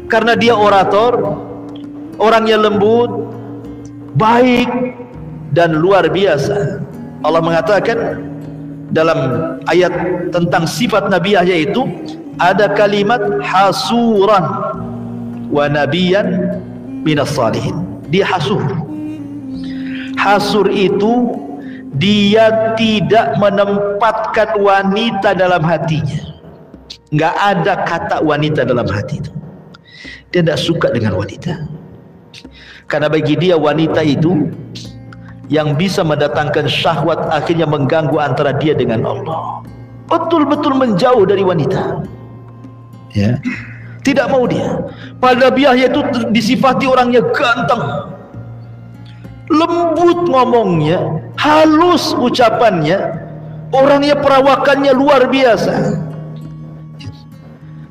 Karena dia orator, orangnya lembut, baik, dan luar biasa. Allah mengatakan dalam ayat tentang sifat Nabi Yahya itu, ada kalimat hasuran wa nabiyan minas salihin. Dia hasur. Hasur itu dia tidak menempatkan wanita dalam hatinya. Nggak ada kata wanita dalam hati itu. Dia tidak suka dengan wanita, karena bagi dia wanita itu yang bisa mendatangkan syahwat, akhirnya mengganggu antara dia dengan Allah. Betul-betul menjauh dari wanita. Ya, tidak mau dia. Pada Nabi Yahya itu disifati orangnya ganteng, lembut ngomongnya, halus ucapannya, orangnya perawakannya luar biasa.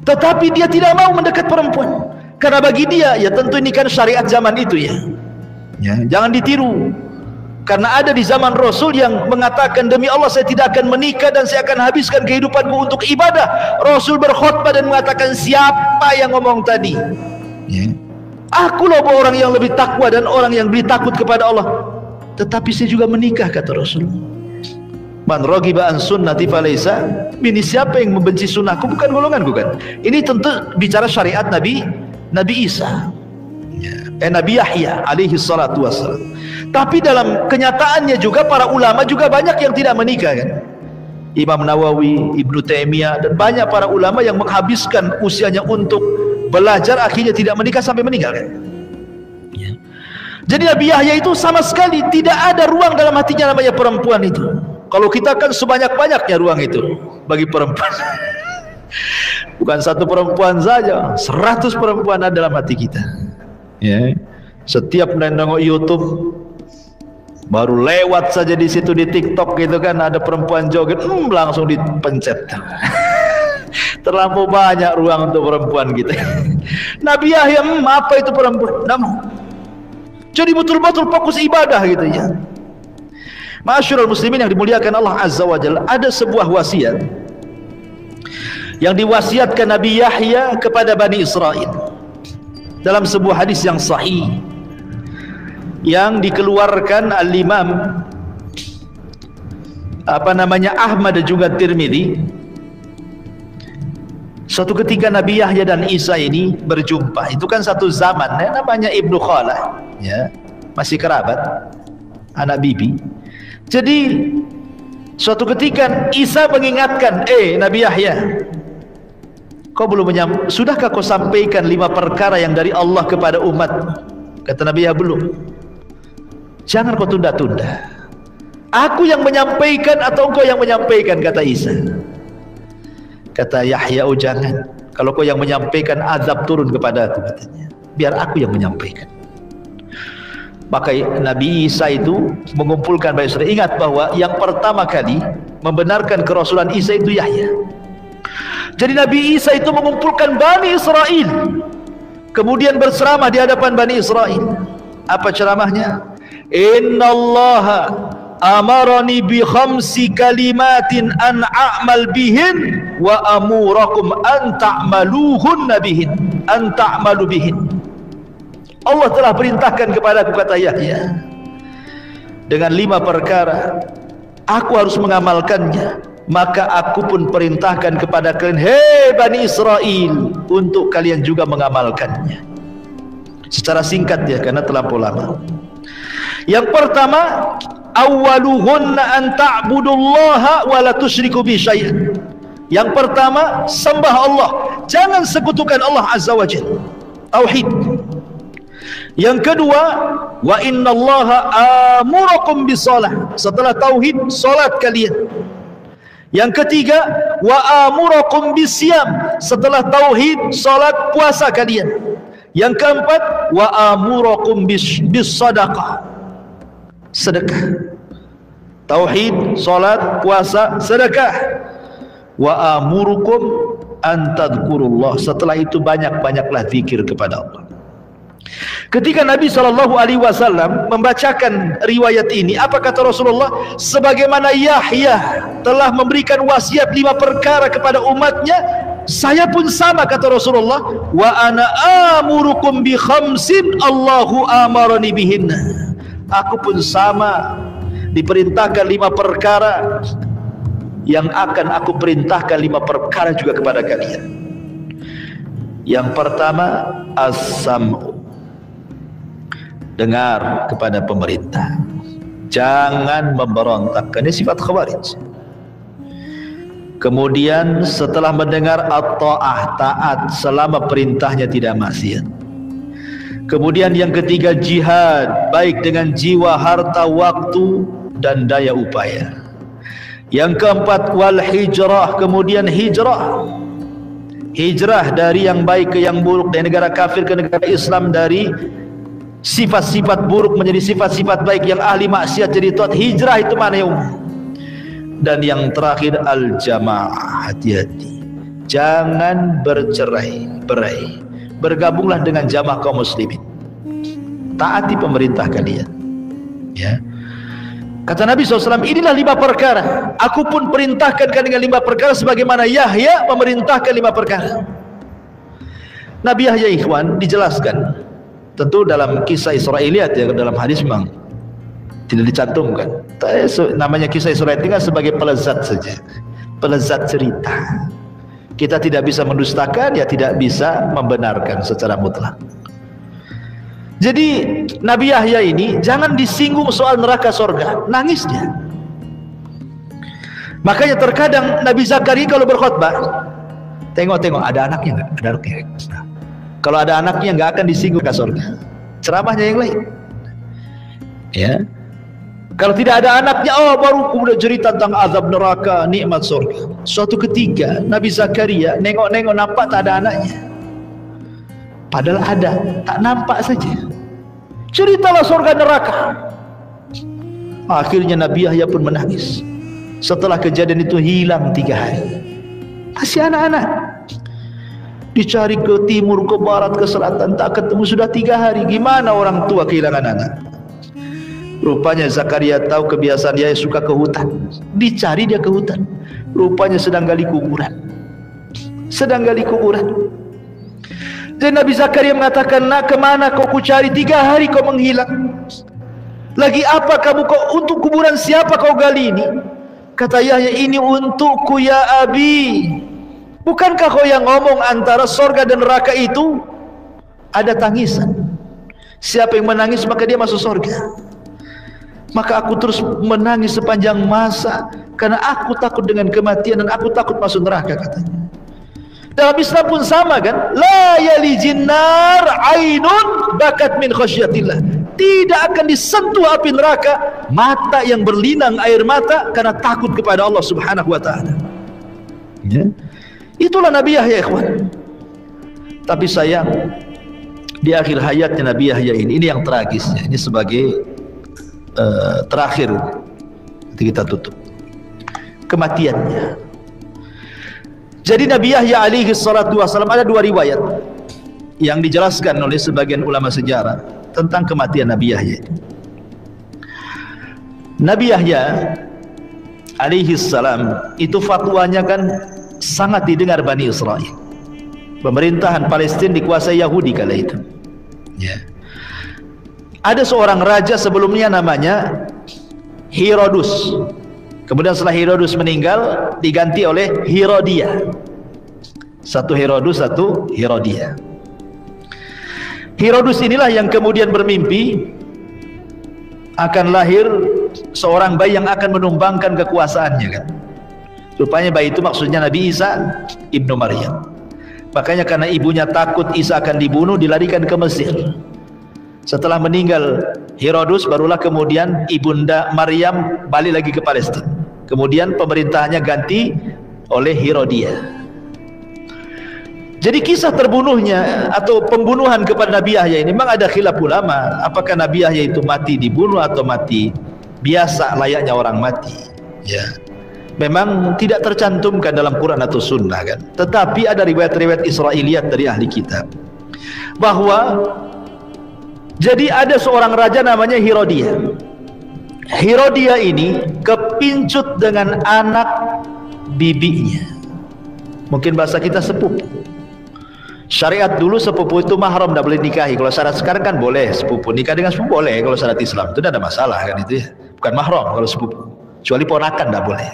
Tetapi dia tidak mau mendekat perempuan. Karena bagi dia, ya tentu ini kan syariat zaman itu ya. Jangan ditiru. Karena ada di zaman Rasul yang mengatakan, demi Allah saya tidak akan menikah dan saya akan habiskan kehidupanku untuk ibadah. Rasul berkhutbah dan mengatakan, siapa yang ngomong tadi? Aku loh orang yang lebih takwa dan orang yang lebih takut kepada Allah, tetapi saya juga menikah, kata Rasul. Man raghiba an sunnati falaysa minni. Siapa yang membenci sunnahku bukan golonganku, kan. Ini tentu bicara syariat Nabi Isa, Nabi Yahya alaihi salatu wassalam. Tapi dalam kenyataannya juga para ulama juga banyak yang tidak menikah, kan. Imam Nawawi, Ibnu Taimiyah, dan banyak para ulama yang menghabiskan usianya untuk belajar, akhirnya tidak menikah sampai meninggal, kan. Jadi Nabi Yahya itu sama sekali tidak ada ruang dalam hatinya namanya perempuan itu. Kalau kita kan sebanyak-banyaknya ruang itu bagi perempuan. Bukan satu perempuan saja, 100 perempuan ada dalam hati kita. Ya. Setiap nengok YouTube, baru lewat saja di situ di TikTok gitu kan, ada perempuan joget, langsung dipencet. Terlampau banyak ruang untuk perempuan kita. Nabi Yahya, apa itu perempuan? Jadi betul-betul fokus ibadah gitu ya. Ma'asyiral muslimin yang dimuliakan Allah Azza wa Jalla, ada sebuah wasiat yang diwasiatkan Nabi Yahya kepada Bani Israel dalam sebuah hadis yang sahih yang dikeluarkan Al-Imam Ahmad dan juga Tirmidzi. Suatu ketika Nabi Yahya dan Isa ini berjumpa. Itu kan satu zaman, namanya Ibnu Khalah, ya, masih kerabat, anak bibi. Jadi suatu ketika Isa mengingatkan, Nabi Yahya, kau belum sudahkah kau sampaikan 5 perkara yang dari Allah kepada umat? Kata Nabi Yahya, belum. Jangan kau tunda-tunda. Aku yang menyampaikan atau engkau yang menyampaikan, kata Isa. Kata Yahya, oh jangan. Kalau kau yang menyampaikan, azab turun kepada aku, katanya. Biar aku yang menyampaikan. Maka Nabi Isa itu mengumpulkan Bani Israil. Ingat bahwa yang pertama kali membenarkan kerasulan Isa itu Yahya. Jadi Nabi Isa itu mengumpulkan Bani Israil, kemudian berceramah di hadapan Bani Israil. Apa ceramahnya? Innallaha amarani bi khamsi kalimatin an a'mal bihin wa amurakum an ta'maluhunna bihin, an ta'malu bihin. Allah telah perintahkan kepadaku, kata Yahya, dengan 5 perkara aku harus mengamalkannya. Maka aku pun perintahkan kepada kalian, hei Bani Israel, untuk kalian juga mengamalkannya. Secara singkat ya, karena terlampau lama. Yang pertama, awwaluhunna an ta'budullaha wa la tusyriku bi syai'an. Yang pertama, sembah Allah, jangan sekutukan Allah Azza wa Jalla. Tauhid. Yang kedua, wa innallaha amurakum bisalah. Setelah tauhid, salat kalian. Yang ketiga, wa amurakum bisyam. Setelah tauhid, salat, puasa kalian. Yang keempat, wa amurakum bisadaqah, sedekah. Tauhid, salat, puasa, sedekah. Wa amurukum an tadhkurullah. Setelah itu banyak-banyaklah zikir kepada Allah. Ketika Nabi SAW membacakan riwayat ini, apa kata Rasulullah? Sebagaimana Yahya telah memberikan wasiat 5 perkara kepada umatnya, saya pun sama, kata Rasulullah. Wa ana amurukum bi khamsin Allahu amarani bihinna. Aku pun sama, diperintahkan 5 perkara yang akan aku perintahkan 5 perkara juga kepada kalian. Yang pertama, as-sam'u, dengar kepada pemerintah, jangan memberontak. Ini sifat khawarij. Kemudian setelah mendengar at-ta'ah, taat selama perintahnya tidak maksiat. Kemudian yang ketiga, jihad, baik dengan jiwa, harta, waktu, dan daya upaya. Yang keempat, wal hijrah, kemudian hijrah, hijrah dari yang baik ke yang buruk, dari negara kafir ke negara Islam, dari sifat-sifat buruk menjadi sifat-sifat baik, yang ahli maksiat jadi taat. Hijrah itu mana yang umum. Dan yang terakhir, al-jamaah, hati-hati, jangan bercerai-berai, bergabunglah dengan jamaah kaum muslimin, taati pemerintah kalian, ya. Kata Nabi SAW, inilah 5 perkara, aku pun perintahkan kalian dengan 5 perkara sebagaimana Yahya memerintahkan 5 perkara. Nabi Yahya, ikhwan, dijelaskan Tentu dalam kisah Israiliyat ya, dalam hadis memang tidak dicantumkan. Namanya kisah Israiliyat kan sebagai pelezat saja, pelezat cerita. Kita tidak bisa mendustakan, ya tidak bisa membenarkan secara mutlak. Jadi Nabi Yahya ini jangan disinggung soal neraka surga, nangis dia. Makanya terkadang Nabi Zakaria kalau berkhutbah, tengok ada anaknya nggak? Ada anaknya. Nah, kalau ada anaknya nggak akan disinggung neraka surga. Ceramahnya yang lain. Ya. Kalau tidak ada anaknya, oh baru kemudian cerita tentang azab neraka, nikmat surga. Suatu ketika Nabi Zakaria nengok-nengok nampak tak ada anaknya. Padahal ada, tak nampak saja. Ceritalah surga neraka. Akhirnya Nabi Yahya pun menangis. Setelah kejadian itu hilang 3 hari. Masih anak-anak. Dicari ke timur, ke barat, ke selatan, tak ketemu. Sudah 3 hari. Gimana orang tua kehilangan anak? Rupanya Zakaria tahu kebiasaan dia suka ke hutan. Dicari dia ke hutan. Rupanya sedang gali kuburan. Dan Nabi Zakaria mengatakan, nak kemana kau kucari 3 hari kau menghilang? Lagi apa kamu kau, untuk kuburan siapa kau gali ini? Kata Yahya, ini untukku ya Abi. Bukankah kau yang ngomong antara surga dan neraka itu ada tangisan? Siapa yang menangis maka dia masuk surga. Maka aku terus menangis sepanjang masa karena aku takut dengan kematian dan aku takut masuk neraka, katanya. Dalam Islam pun sama kan? La yalijin nar ainun bakat min khasyatillah. Tidak akan disentuh api neraka mata yang berlinang air mata karena takut kepada Allah Subhanahu wa taala. Ya. Itulah Nabi Yahya, ikhwan. Tapi sayang di akhir hayatnya Nabi Yahya ini yang tragisnya. Ini sebagai terakhir kita tutup kematiannya. Jadi Nabi Yahya alaihi salatu wasallam, ada 2 riwayat yang dijelaskan oleh sebagian ulama sejarah tentang kematian Nabi Yahya. Nabi Yahya alaihi salam itu fatwanya kan sangat didengar Bani Israel. Pemerintahan Palestina dikuasai Yahudi kala itu. Ya. Ada seorang raja sebelumnya namanya Herodus. Kemudian setelah Herodus meninggal diganti oleh Herodia. Satu Herodus, satu Herodia. Herodus inilah yang kemudian bermimpi akan lahir seorang bayi yang akan menumbangkan kekuasaannya kan. Rupanya bayi itu maksudnya Nabi Isa ibnu Maryam. Makanya karena ibunya takut Isa akan dibunuh, dilarikan ke Mesir. Setelah meninggal Herodus, barulah kemudian ibunda Maryam balik lagi ke Palestina. Kemudian pemerintahannya ganti oleh Herodia. Jadi kisah terbunuhnya atau pembunuhan kepada Nabi Yahya ini memang ada khilaf ulama. Apakah Nabi Yahya itu mati dibunuh atau mati biasa layaknya orang mati? Ya, memang tidak tercantumkan dalam Quran atau Sunnah kan. Tetapi ada riwayat-riwayat Israiliyat dari ahli kitab bahwa jadi ada seorang raja namanya Herodia. Herodia ini kepincut dengan anak bibinya. Mungkin bahasa kita sepupu. Syariat dulu sepupu itu mahram, tidak boleh nikahi. Kalau syarat sekarang kan boleh sepupu, nikah dengan sepupu boleh. Kalau syarat Islam itu tidak ada masalah kan itu ya. Bukan mahram kalau sepupu. Kecuali ponakan tidak boleh.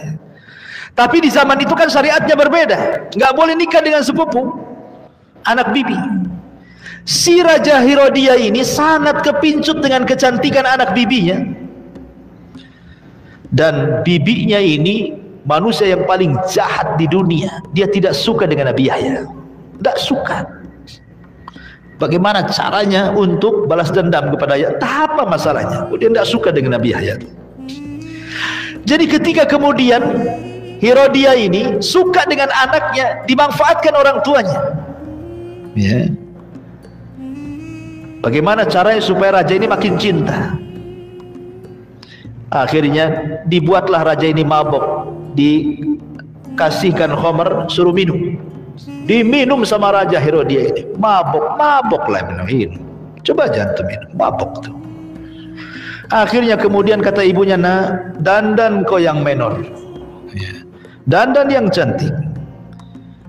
Tapi di zaman itu kan syariatnya berbeda. Nggak boleh nikah dengan sepupu, anak bibi. Si Raja Herodia ini sangat kepincut dengan kecantikan anak bibinya. Dan bibinya ini manusia yang paling jahat di dunia. Dia tidak suka dengan Nabi Yahya. Tidak suka. Bagaimana caranya untuk balas dendam kepada Yahya? Apa masalahnya? Dia tidak suka dengan Nabi Yahya. Jadi ketika kemudian Herodia ini suka dengan anaknya, dimanfaatkan orang tuanya. Ya. Bagaimana caranya supaya raja ini makin cinta? Akhirnya dibuatlah raja ini mabok, dikasihkan khamr, suruh minum. Diminum sama Raja Herodia ini. Mabok lah minum. Coba jangan minum, mabok tuh. Akhirnya kemudian kata ibunya, nak, dandan kau yang menor, dandan yang cantik,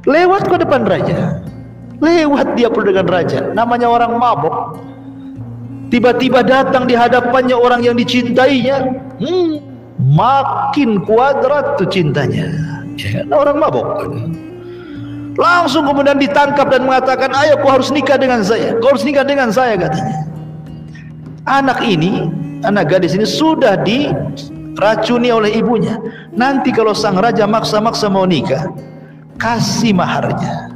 lewat ke depan raja. Lewat dia pun dengan raja. Namanya orang mabok, tiba-tiba datang di hadapannya orang yang dicintainya, makin kuadrat tuh cintanya. Ya, orang mabok. Langsung kemudian ditangkap dan mengatakan, ayo kau harus nikah dengan saya, kau harus nikah dengan saya, katanya. Anak ini, anak gadis ini sudah diracuni oleh ibunya. Nanti kalau sang raja maksa-maksa mau nikah, kasih maharnya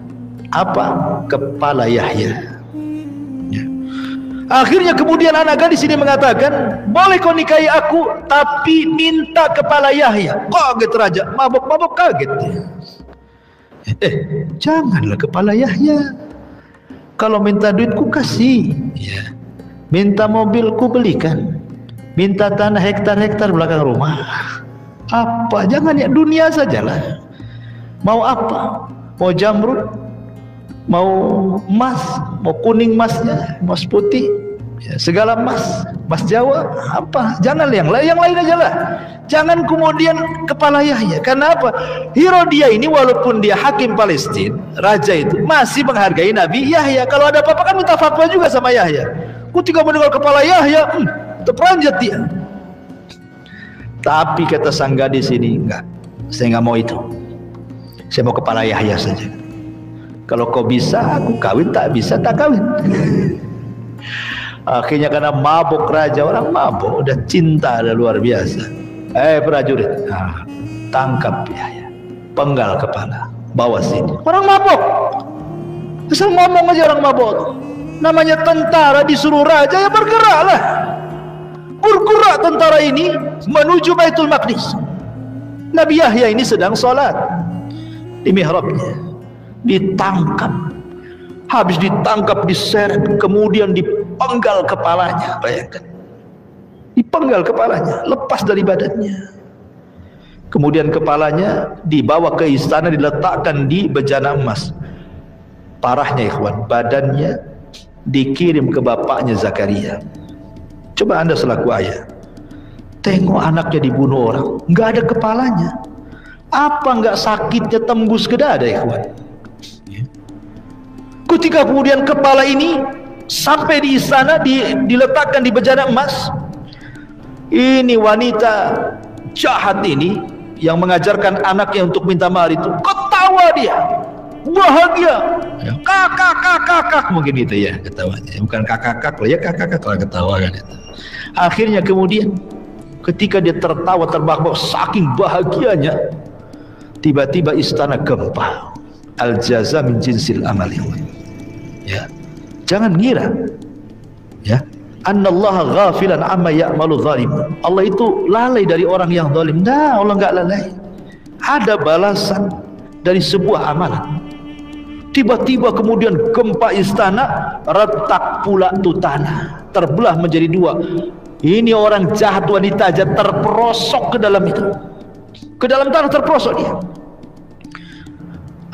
apa? Kepala Yahya. Ya. Akhirnya kemudian anak gadis ini mengatakan, boleh kau nikahi aku, tapi minta kepala Yahya. Kaget raja, mabok-mabok kaget. Janganlah kepala Yahya. Kalau minta duit ku kasih, ya. Minta mobil ku belikan, minta tanah hektar-hektar belakang rumah. Apa? Jangan ya, dunia sajalah. Mau apa? Mau jamrud, mau emas, mau kuning emasnya, emas putih, ya, segala emas Jawa, apa? Jangan yang lain aja lah. Jangan kemudian kepala Yahya. Karena apa? Herodia ini walaupun dia hakim Palestina, raja itu masih menghargai Nabi Yahya. Kalau ada apa-apa kan minta fatwa juga sama Yahya. Ketika mendengar kepala Yahya, terperanjat dia. Tapi kata sang gadis ini, enggak, saya enggak mau itu. Saya mau kepala Yahya saja. Kalau kau bisa, aku kawin, tak bisa, tak kawin. Akhirnya karena mabuk raja, orang mabuk, udah cinta, udah luar biasa. Prajurit, tangkap Yahya, penggal kepala, bawa sini. Orang mabuk, asal ngomong aja orang mabuk. Namanya tentara disuruh raja, ya bergeraklah. Bergerak tentara ini menuju Baitul Maqdis. Nabi Yahya ini sedang sholat di mihrabnya, ditangkap. Habis ditangkap, diseret, kemudian dipenggal kepalanya. Bayangkan, dipenggal kepalanya, lepas dari badannya. Kemudian kepalanya dibawa ke istana, diletakkan di bejana emas. Parahnya ikhwan, badannya dikirim ke bapaknya Zakaria. Coba anda selaku ayah, tengok anaknya dibunuh orang, nggak ada kepalanya. Apa nggak sakitnya tembus ke dada, ikhwan? Ketika kemudian kepala ini sampai di istana, diletakkan di bejana emas, ini wanita jahat ini yang mengajarkan anaknya untuk minta mahar itu ketawa, dia bahagia, kakak mungkin itu ya ketawanya, bukan kakak ya, kakak kalau ketawa kan itu. Akhirnya kemudian ketika dia tertawa terbahak-bahak saking bahagianya, tiba-tiba istana gempa. Al jaza min jinsil amal. Ya, jangan ngira ya, annallaha ghafilan amma ya'malu zalim. Allah itu lalai dari orang yang zalim. Nah, Allah enggak lalai. Ada balasan dari sebuah amalan. Tiba-tiba kemudian gempa istana, retak pula tuh tanah, terbelah menjadi dua. Ini orang jahat wanita aja terperosok ke dalam itu, ke dalam tanah terperosok dia.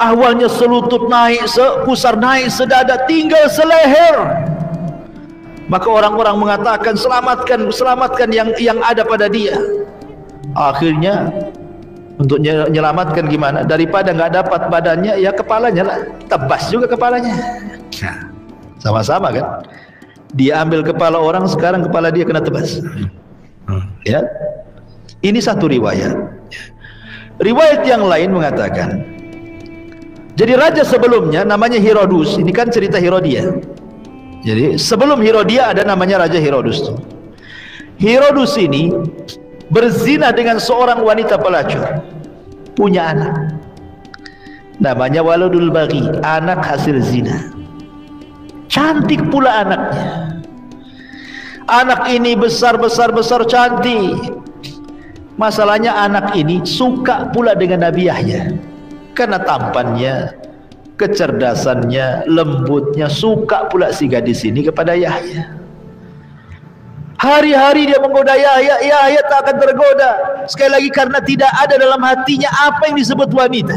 Awalnya selutut naik, sepusar naik, sedada, tinggal seleher. Maka orang-orang mengatakan selamatkan yang ada pada dia. Akhirnya untuk menyelamatkan gimana? Daripada nggak dapat badannya, ya kepalanya lah, tebas juga kepalanya. Nah, sama-sama kan? Dia ambil kepala orang, sekarang kepala dia kena tebas. Ya, ini satu riwayat. Riwayat yang lain mengatakan, jadi raja sebelumnya namanya Herodus. Ini kan cerita Herodia. Jadi sebelum Herodia ada namanya Raja Herodus. Herodus ini berzina dengan seorang wanita pelacur, punya anak, namanya Waladul Baghi, anak hasil zina. Cantik pula anaknya. Anak ini besar cantik. Masalahnya anak ini suka pula dengan Nabi Yahya karena tampannya, kecerdasannya, lembutnya, suka pula si gadis ini kepada Yahya. Hari-hari dia menggoda Yahya, Yahya tak akan tergoda. Sekali lagi karena tidak ada dalam hatinya apa yang disebut wanita.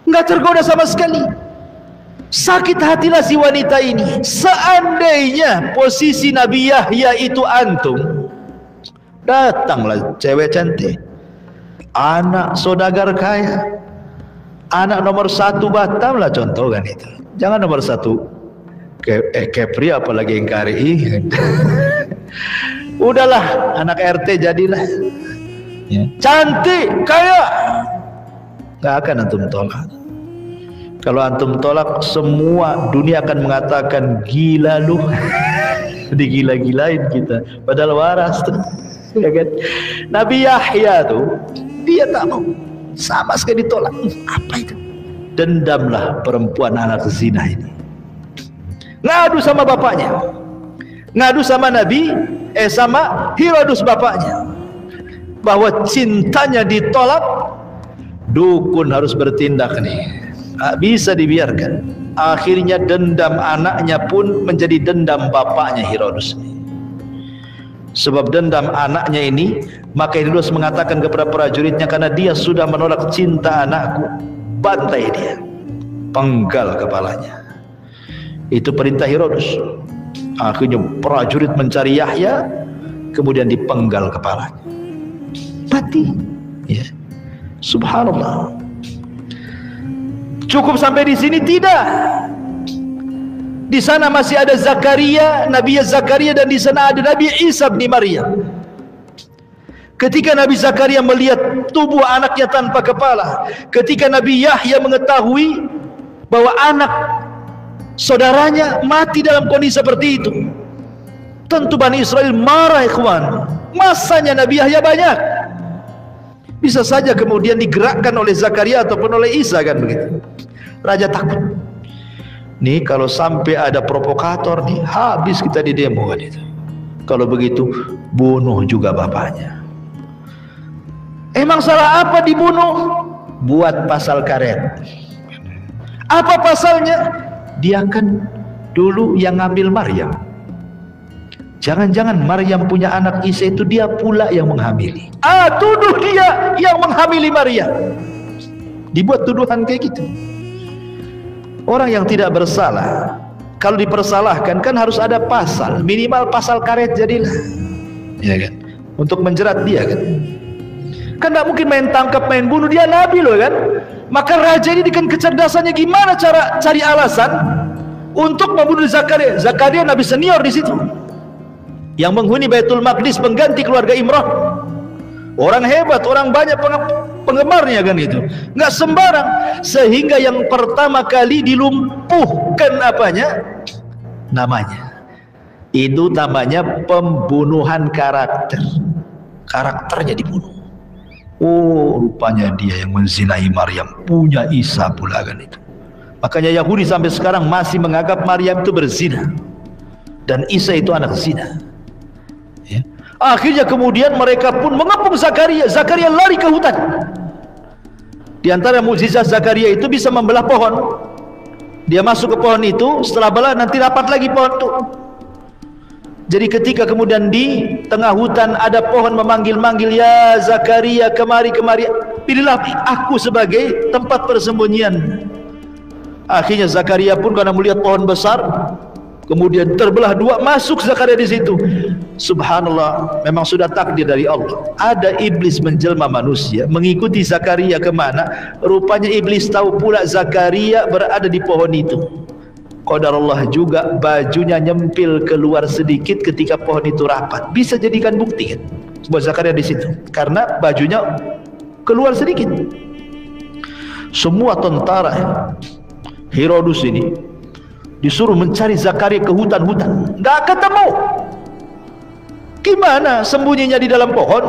Enggak tergoda sama sekali. Sakit hatilah si wanita ini. Seandainya posisi Nabi Yahya itu antum, datanglah cewek cantik, anak saudagar kaya, anak nomor satu Batam lah contoh kan itu. Jangan nomor satu Kepri apalagi yang KRI. Udahlah, anak RT jadilah. Ya. Cantik, kaya. Gak akan antum tolak. Kalau antum tolak, semua dunia akan mengatakan gila lu. Digila-gilain kita. Padahal waras tuh. Ya kan? Nabi Yahya tuh, dia tak mau, sama sekali ditolak. Apa itu? Dendamlah perempuan anak zina ini. Ngadu sama bapaknya, ngadu sama Nabi, sama Herodes bapaknya, bahwa cintanya ditolak. Dukun harus bertindak nih, nggak bisa dibiarkan. Akhirnya dendam anaknya pun menjadi dendam bapaknya Herodes. Sebab dendam anaknya ini, maka Herodes mengatakan kepada prajuritnya, karena dia sudah menolak cinta anakku, bantai dia, penggal kepalanya. Itu perintah Herodes. Akhirnya prajurit mencari Yahya, kemudian dipenggal kepalanya, mati. Ya. Subhanallah. Cukup sampai di sini? Tidak. Di sana masih ada Zakaria, Nabi Zakaria, dan di sana ada Nabi Isa bin Maryam. Ketika Nabi Zakaria melihat tubuh anaknya tanpa kepala, ketika Nabi Yahya mengetahui bahwa anak saudaranya mati dalam kondisi seperti itu, tentu Bani Israel marah, ikhwan. Masanya Nabi Yahya banyak, bisa saja kemudian digerakkan oleh Zakaria ataupun oleh Isa, kan begitu. Raja takut, nih kalau sampai ada provokator nih, habis kita di demo, kan itu. Kalau begitu bunuh juga bapaknya. Emang salah apa dibunuh? Buat pasal karet. Apa pasalnya? Dia kan dulu yang ngambil Maryam. Jangan-jangan Maryam punya anak Isa itu dia pula yang menghamili. Tuduh dia yang menghamili Maryam. Dibuat tuduhan kayak gitu. Orang yang tidak bersalah, kalau dipersalahkan kan harus ada pasal, minimal pasal karet jadilah, ya kan, untuk menjerat dia, kan. Kan nggak mungkin main tangkap, main bunuh, dia nabi loh, kan. Maka raja ini dengan kecerdasannya gimana cara cari alasan untuk membunuh Zakaria. Zakaria nabi senior di situ, yang menghuni Baitul Maqdis, pengganti keluarga Imran. Orang hebat, orang banyak penggemarnya, kan itu. Nggak sembarang. Sehingga yang pertama kali dilumpuhkan apanya? Namanya. Itu namanya pembunuhan karakter. Karakternya dibunuh. Oh, rupanya dia yang menzinai Maryam, punya Isa pula, kan itu. Makanya Yahudi sampai sekarang masih menganggap Maryam itu berzina dan Isa itu anak zina. Ya. Akhirnya kemudian mereka pun mengepung Zakaria. Zakaria lari ke hutan. Di antara mukjizat Zakaria itu bisa membelah pohon. Dia masuk ke pohon itu, setelah belah nanti rapat lagi pohon itu. Jadi ketika kemudian di tengah hutan ada pohon memanggil-manggil, ya Zakaria, kemari, kemari, pilihlah aku sebagai tempat persembunyian. Akhirnya Zakaria pun karena melihat pohon besar, kemudian terbelah dua, masuk Zakaria di situ. Subhanallah, memang sudah takdir dari Allah. Ada iblis menjelma manusia, mengikuti Zakaria kemana. Rupanya iblis tahu pula Zakaria berada di pohon itu. Qadarullah juga bajunya nyempil keluar sedikit ketika pohon itu rapat. Bisa jadikan bukti, kan, buat Zakaria di situ, karena bajunya keluar sedikit. Semua tentara Herodes ini disuruh mencari Zakaria ke hutan-hutan, nggak ketemu. Gimana sembunyinya di dalam pohon?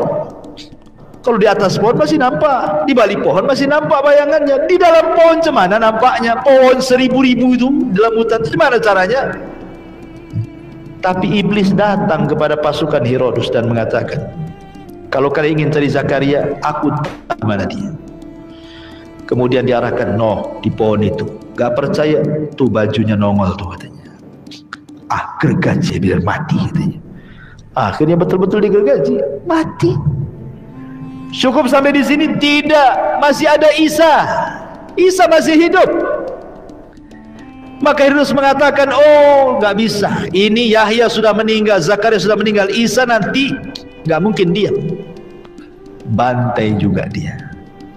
Kalau di atas pohon masih nampak, di balik pohon masih nampak bayangannya. Di dalam pohon cemana nampaknya? Pohon 1000-1000 itu dalam hutan, gimana caranya? Tapi iblis datang kepada pasukan Herodes dan mengatakan, kalau kalian ingin cari Zakaria, aku tahu mana dia. Kemudian diarahkan, no, di pohon itu. Gak percaya, tuh bajunya nongol tuh, katanya. Gergaji biar mati, katanya. Akhirnya betul-betul digergaji, mati. Cukup sampai di sini? Tidak, masih ada Isa. Isa masih hidup. Maka Herodes mengatakan, oh nggak bisa, ini Yahya sudah meninggal, Zakaria sudah meninggal, Isa nanti nggak mungkin diam, bantai juga dia.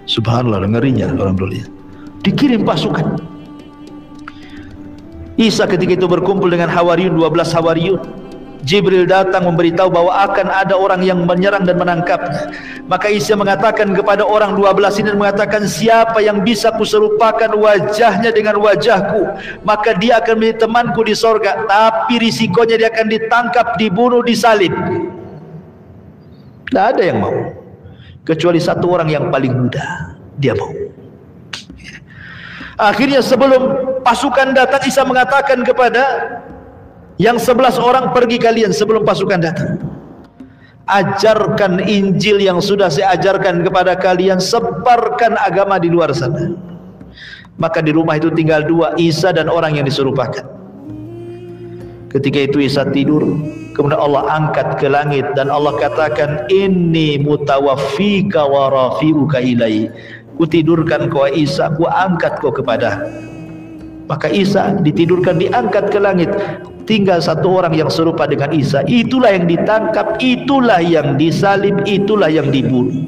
Subhanallah, ngerinya orang dulu ya. Dikirim pasukan. Isa ketika itu berkumpul dengan Hawariyun, 12 Hawariyun. Jibril datang memberitahu bahwa akan ada orang yang menyerang dan menangkapnya. Maka Isa mengatakan kepada orang 12 ini, mengatakan, siapa yang bisa kuserupakan wajahnya dengan wajahku, maka dia akan menjadi temanku di sorga. Tapi risikonya dia akan ditangkap, dibunuh, disalib. Tidak ada yang mau, kecuali satu orang yang paling muda, dia mau. Akhirnya sebelum pasukan datang, Isa mengatakan kepada yang 11 orang, pergi kalian sebelum pasukan datang, ajarkan Injil yang sudah saya ajarkan kepada kalian, sebarkan agama di luar sana. Maka di rumah itu tinggal 2, Isa dan orang yang diserupakan. Ketika itu Isa tidur, kemudian Allah angkat ke langit dan Allah katakan, inni mutawaffika wa rafi'uka ilai. Kutidurkan kau Isa, ku angkat kau kepada. Maka Isa ditidurkan, diangkat ke langit. Tinggal satu orang yang serupa dengan Isa. Itulah yang ditangkap, itulah yang disalib, itulah yang dibunuh.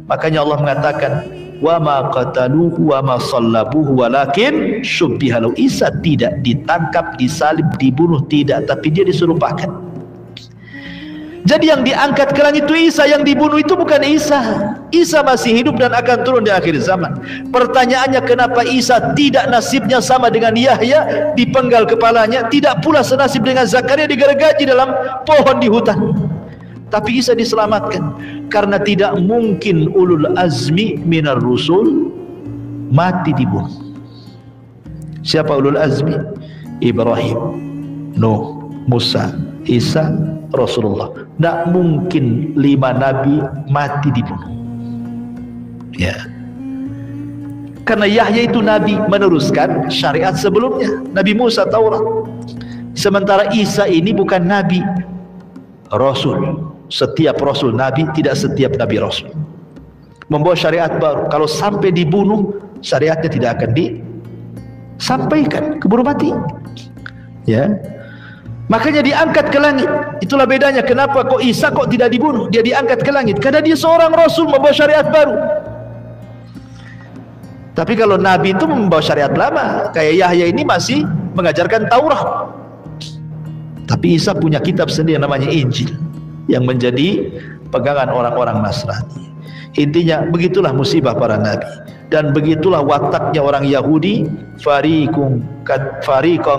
Makanya Allah mengatakan, wa ma qataluhu wa ma sallabuhu walakin syubbiha lahu. Isa tidak ditangkap, disalib, dibunuh, tidak, tapi dia diserupakan. Jadi yang diangkat ke langit itu Isa, yang dibunuh itu bukan Isa. Isa masih hidup dan akan turun di akhir zaman. Pertanyaannya, kenapa Isa tidak nasibnya sama dengan Yahya, dipenggal kepalanya, tidak pula senasib dengan Zakaria, digergaji dalam pohon di hutan. Tapi Isa diselamatkan karena tidak mungkin ulul azmi minar rusul mati dibunuh. Siapa ulul azmi? Ibrahim, Nuh, Musa, Isa, Rasulullah. Tidak mungkin 5 nabi mati dibunuh. Ya. Karena Yahya itu nabi meneruskan syariat sebelumnya, Nabi Musa, Taurat. Sementara Isa ini bukan nabi, rasul. Setiap rasul nabi, tidak setiap nabi rasul. Membawa syariat baru. Kalau sampai dibunuh, syariatnya tidak akan disampaikan, keburu mati. Ya. Makanya diangkat ke langit. Itulah bedanya kenapa kok Isa kok tidak dibunuh, dia diangkat ke langit, karena dia seorang rasul membawa syariat baru. Tapi kalau nabi itu membawa syariat lama, kayak Yahya ini masih mengajarkan Taurat. Tapi Isa punya kitab sendiri yang namanya Injil, yang menjadi pegangan orang-orang Nasrani. Intinya begitulah musibah para nabi, dan begitulah wataknya orang Yahudi. Fariqun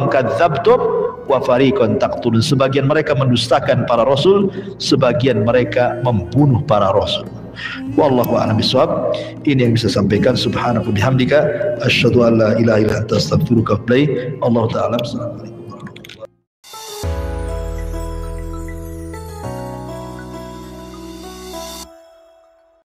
kadzabtum wa fariqun taqtulun. Sebagian mereka mendustakan para rasul, sebagian mereka membunuh para rasul. Wallahu a'lam bishawab. Ini yang bisa sampaikan. Subhanaka bihamdika asyhadu an la ilaha illa anta astaghfiruka wa atubu ilaik. Allah taala.